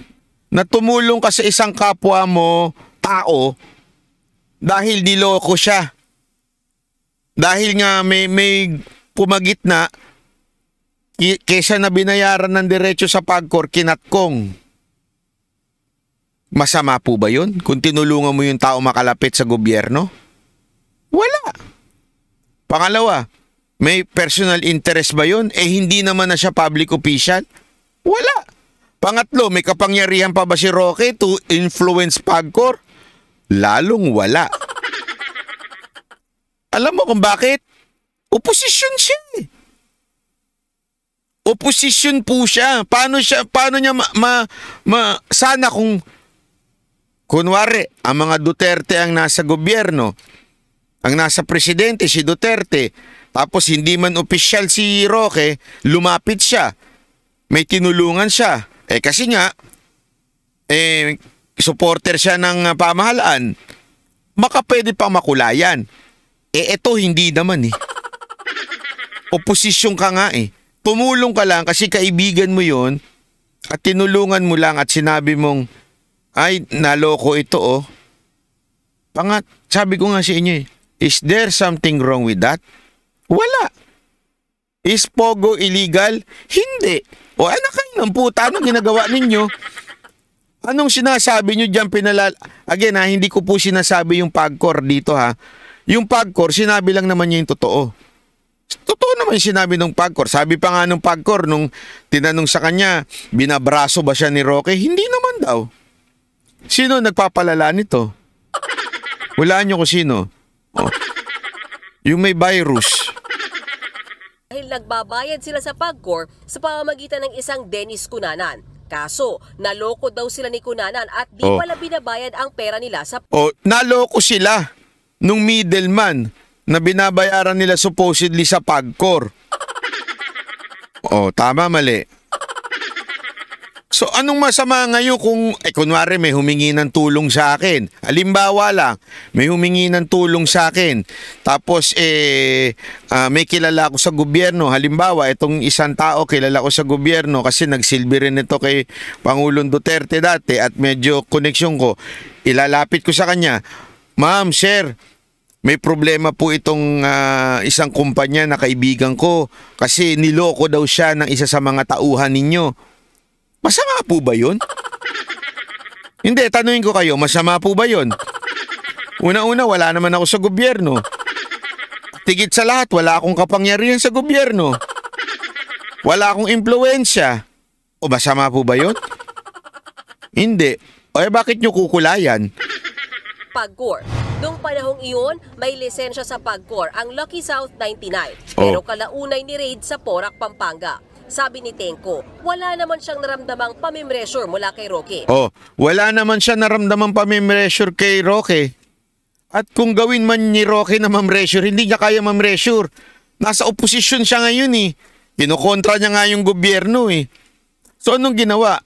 Na tumulong ka sa isang kapwa mo tao dahil niloko siya. Dahil nga may pumagit na kesa na binayaran ng diretso sa PAGCOR, kinatkong. Masama po ba yun? Kung tinulungan mo yung tao makalapit sa gobyerno? Wala. Pangalawa, may personal interest ba yun? Hindi naman na siya public official? Wala. Pangatlo, may kapangyarihan pa ba si Roque to influence PAGCOR? Lalong wala. Alam mo kung bakit? Oposisyon siya Oposisyon po siya. Paano niya sana kung kunwari, ang mga Duterte ang nasa gobyerno, ang nasa presidente si Duterte, tapos hindi man opisyal si Roque, lumapit siya. May tinulungan siya. Kasi nga, supporter siya ng pamahalaan. Baka pwede pang makulayan. Ito hindi naman Oposisyon ka nga Tumulong ka lang kasi kaibigan mo yon at tinulungan mo lang at sinabi mong, ay, naloko ito sabi ko nga sa inyo is there something wrong with that? Wala. Is Pogo illegal? Hindi. O anak kayo ng puta, anong ginagawa ninyo? Anong sinasabi nyo dyan Again hindi ko po sinasabi yung PAGCOR dito Yung PAGCOR, sinabi lang naman niya yung totoo. Totoo naman yung sinabi ng PAGCOR. Sabi pa nga ng PAGCOR nung tinanong sa kanya, binabraso ba siya ni Roque? Hindi naman daw. Sino nagpapalala nito? Walaan nyo kung sino. Yung may virus. Dahil nagbabayad sila sa PAGCOR sa pamamagitan ng isang Dennis Cunanan. Kaso, naloko daw sila ni Cunanan at di pala binabayad ang pera nila sa... Naloko sila nung middleman na binabayaran nila supposedly sa PAGCOR. Tama, mali. So anong masama ngayon kung, kunwari may humingi ng tulong sa akin. Halimbawa lang, may humingi ng tulong sa akin. Tapos may kilala ako sa gobyerno. Halimbawa, itong isang tao kilala ko sa gobyerno kasi nagsilbi rin ito kay Pangulong Duterte dati at medyo koneksyon ko. Ilalapit ko sa kanya, ma'am, sir, may problema po itong isang kumpanya na kaibigan ko kasi niloko daw siya ng isa sa mga tauhan ninyo. Masama po ba yun? Hindi, tanungin ko kayo, masama po ba yun? Una-una, wala naman ako sa gobyerno. Tigit sa lahat, wala akong kapangyarihan sa gobyerno. Wala akong impluwensya. Masama po ba yun? Hindi. Bakit nyo kukulayan? PAGCOR. Noong panahong iyon, may lisensya sa PAGCOR ang Lucky South 99. Pero kalaunay ni raid sa Porac, Pampanga. Sabi ni Tenko, wala naman siyang naramdamang pamimressure mula kay Roque. Wala naman siya naramdamang pamimressure kay Roque. At kung gawin man ni Roque na mamressure, hindi niya kaya mamressure. Nasa oposisyon siya ngayon Kinukontra niya nga yung gobyerno So anong ginawa?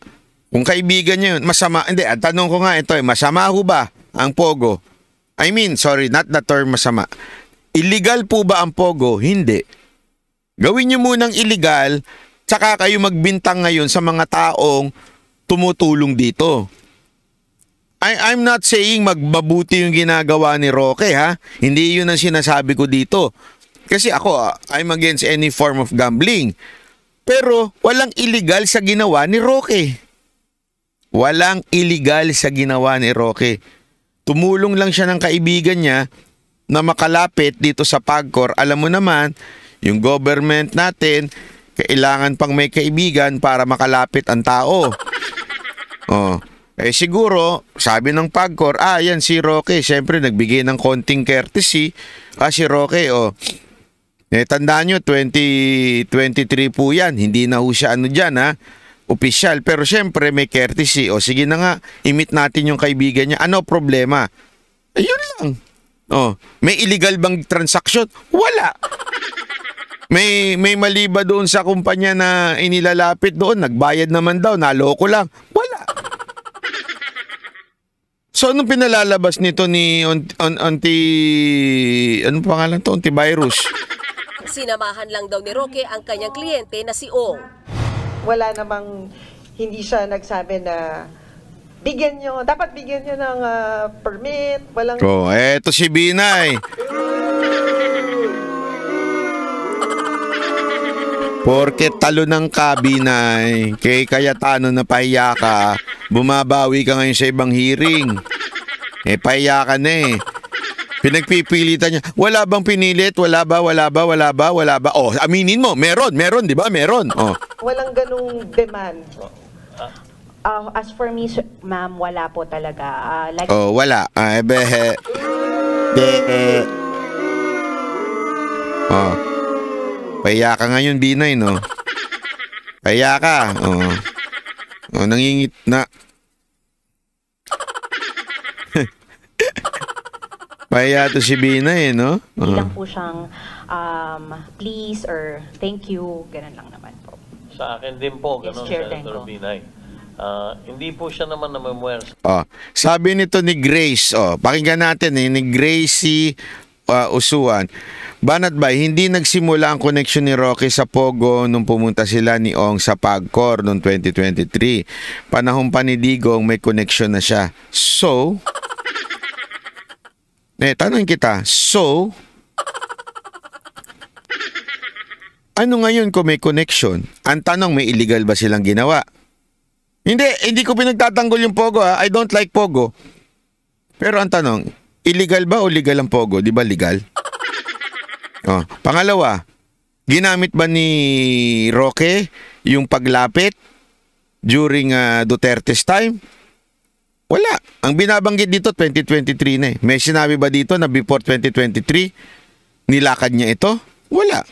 Kung kaibigan niya yun, masama. Hindi, ang tanong ko nga ito masama ho ba ang Pogo? I mean, sorry, not the term masama. Illegal po ba ang Pogo? Hindi. Gawin niyo munang illegal, tsaka kayo magbintang ngayon sa mga taong tumutulong dito. I'm not saying magbabuti yung ginagawa ni Roque Hindi yun ang sinasabi ko dito. Kasi ako, I'm against any form of gambling. Pero walang illegal sa ginawa ni Roque. Walang illegal sa ginawa ni Roque. Tumulong lang siya ng kaibigan niya na makalapit dito sa PAGCOR. Alam mo naman, yung government natin, kailangan pang may kaibigan para makalapit ang tao. Siguro, sabi ng PAGCOR, yan si Roque, siyempre nagbigay ng konting courtesy. Si Roque, tandaan nyo, 2023 po yan, hindi na ho siya dyan opisyal, pero siyempre may courtesy. Sige na nga, imit natin yung kaibigan niya. Ano problema? Ayun lang. May illegal bang transaction? Wala. May mali ba doon sa kumpanya na inilalapit doon? Nagbayad naman daw, naloko lang. Wala. So anong pinalalabas nito ni anong pangalan to? Antivirus. Sinamahan lang daw ni Roque ang kanyang kliyente na si Ong. Wala namang, hindi siya nagsabi na dapat bigyan nyo ng permit. Walang... eto si Binay. Porket talo ng Binay, kay Cayetano na pahiya ka, bumabawi ka ngayon sa ibang hearing. Pahiya ka na Pinagpipilitan niya. Wala bang pinilit? Wala ba? Aminin mo. Meron, di ba? Meron. Walang ganung demand. As for me, ma'am, wala po talaga. Wala. Pahiya ka ngayon, Binay, no? Pahiya ka. Nangingit na. Pahiya to si Bina no? Bilang po siyang please or thank you, ganun lang naman po. Sa akin din po, Yes, ganun, Chair Senator Tenko. Binay. Hindi po siya naman namamwersa. Sabi nito ni Grace, pakinggan natin ni Gracie Usuan. Banat Bay, hindi nagsimula ang connection ni Roque sa Pogo nung pumunta sila ni Ong sa PAGCOR noong 2023. Panahon pa ni Digong may connection na siya. So, tanong kita, ano ngayon kung may connection? Ang tanong, may illegal ba silang ginawa? Hindi ko pinagtatanggol yung Pogo I don't like Pogo. Pero ang tanong, illegal ba o legal ang Pogo? Di ba legal? Pangalawa, ginamit ba ni Roque yung paglapit during Duterte's time? Wala. Ang binabanggit dito 2023 na May sinabi ba dito na before 2023 nilakad niya ito? Wala.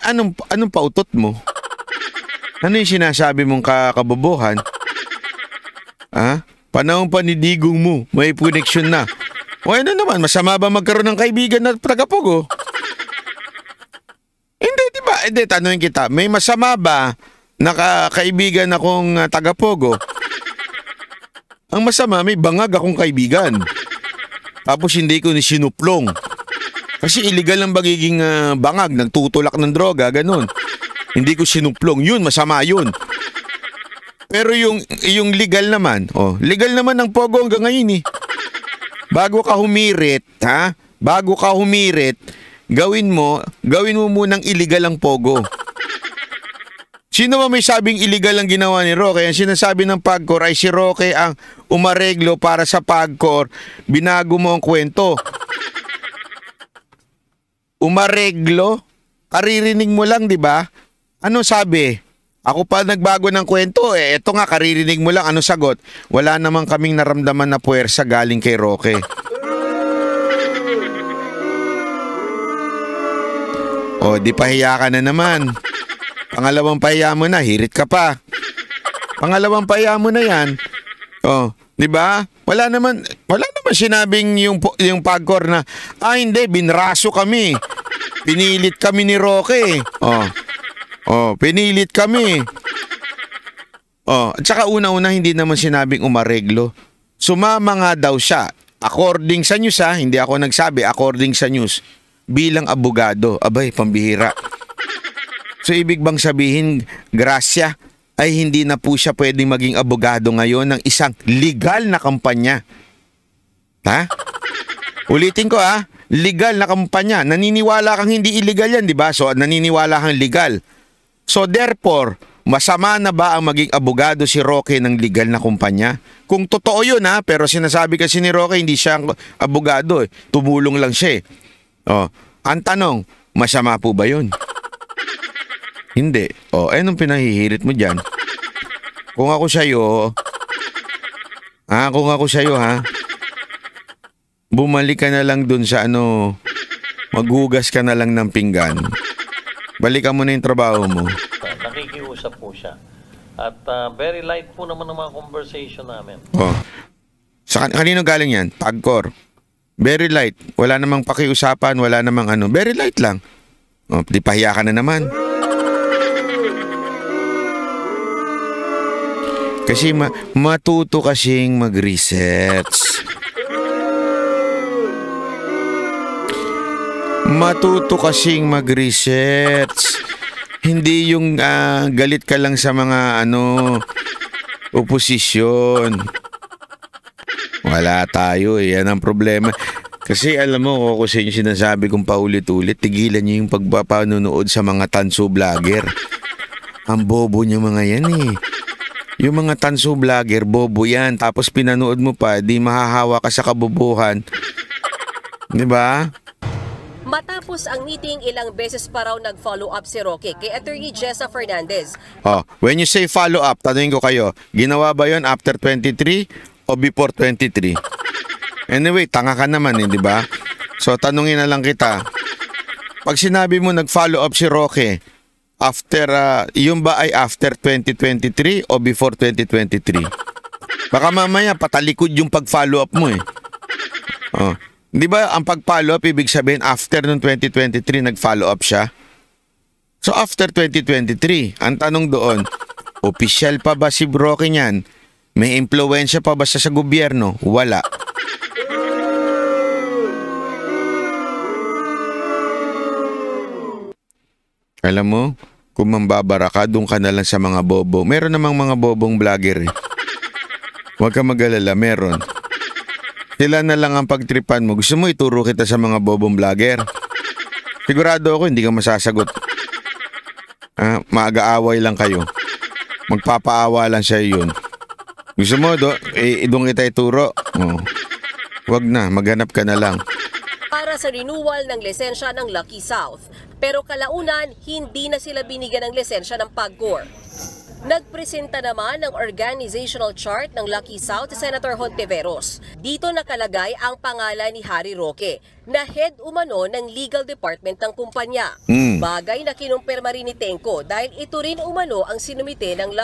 Anong pautot mo? Ano yung sinasabi mong kabobohan? Panahon pa ni Digong mo, may connection na. Ano naman, masama ba magkaroon ng kaibigan na taga-Pogo? Hindi, di ba? Hindi, tanongin kita, may masama ba na kaibigan akong taga-Pogo? Ang masama, may bangag akong kaibigan. Tapos hindi ko ni sinuplong. Kasi illegal ang bagiging bangag, nagtutulak ng droga, ganun. Hindi ko sinuplong, yun, masama yun. Pero yung legal naman, legal naman ng Pogo hanggang ngayon Bago ka humirit, gawin mo munang illegal ang Pogo. Sino ba may sabing illegal ang ginawa ni Roque? Ang sinasabi ng PAGCOR ay si Roque ang umareglo para sa PAGCOR. Binago mo ang kwento. Umareglo? Karirinig mo lang, di ba? Ano sabi? Ako pa nagbago ng kwento. Eto nga, karirinig mo lang. Ano sagot? Wala namang kaming naramdaman na puwersa galing kay Roque. Di pahiya ka na naman. Pangalawang pahiya mo na, hirit ka pa. Pangalawang pahiya mo na yan. Di ba? Wala naman sinabing yung PAGCOR na, hindi, binraso kami. Pinilit kami ni Roque. Pinilit kami. At saka una-una hindi naman sinabing umareglo. Sumama nga daw siya. According sa news hindi ako nagsabi, according sa news. Bilang abogado. Abay, pambihira. So ibig bang sabihin, Gracia ay hindi na po siya pwedeng maging abogado ngayon ng isang legal na kampanya? Ulitin ko legal na kampanya. Naniniwala kang hindi illegal yan, di ba? So naniniwala kang legal. So therefore, masama na ba ang maging abogado si Roque ng legal na kumpanya? Kung totoo yun pero sinasabi kasi ni Roque hindi siya abogado tumulong lang siya ang tanong, masama po ba yun? Hindi. Anong pinahihirit mo dyan? Kung ako sa'yo bumalik ka na lang dun sa maghugas ka na lang ng pinggan. Balikan mo na yung trabaho mo. Nakikiusap po siya. At very light po naman ang mga conversation namin. Kanino galing yan? PAGCOR. Very light. Wala namang pakiusapan, wala namang Very light lang. Di pahiya ka na naman. Kasi matuto kasing mag-research. Matuto kasing mag-research. Hindi yung galit ka lang sa mga oposisyon. Wala tayo yan ang problema. Kasi alam mo, kung sa inyo sinasabi kong paulit-ulit, tigilan niyo yung pagpapanonood sa mga tanso vlogger. Ang bobo niyo mga yan Yung mga tanso vlogger, bobo yan. Tapos pinanood mo pa, di mahahawa ka sa kabobohan. Di ba? Matapos ang meeting, ilang beses pa raw nag-follow up si Roque kay Attorney Jessa Fernandez. When you say follow up, tanungin ko kayo, ginawa ba yon after 23 o before 23? Anyway, tanga ka naman di ba? So tanungin na lang kita. Pag sinabi mo nag-follow up si Roque, after yun ba ay after 2023 o before 2023? Baka mamaya patalikod yung pag-follow up mo Oh. Di ba ang pag-follow up, ibig sabihin after noong 2023, nag-follow up siya? So after 2023, ang tanong doon, official pa ba si Roque niyan? May impluwensya pa ba siya sa gobyerno? Wala. Alam mo, kung mambabara ka, doon ka na lang sa mga bobo. Meron namang mga bobong vlogger eh. Huwag ka mag-alala, meron. Sila na lang ang pagtripan mo. Gusto mo ituro kita sa mga bobong vlogger? Sigurado ako, hindi ka masasagot. Maaga-away lang kayo. Magpapaawa lang siya yun. Gusto mo, doon kita ituro? Oh. Huwag na, maghanap ka na lang. Para sa renewal ng lisensya ng Lucky South. Pero kalaunan, hindi na sila binigyan ng lisensya ng PAGCOR. Nagpresenta naman ng organizational chart ng Lucky South si Senator Hontiveros. Dito nakalagay ang pangalan ni Harry Roque, na head umano ng legal department ng kumpanya. Bagay na kinumpirma rin ni Tenko dahil ito rin umano ang sinumite ng Lucky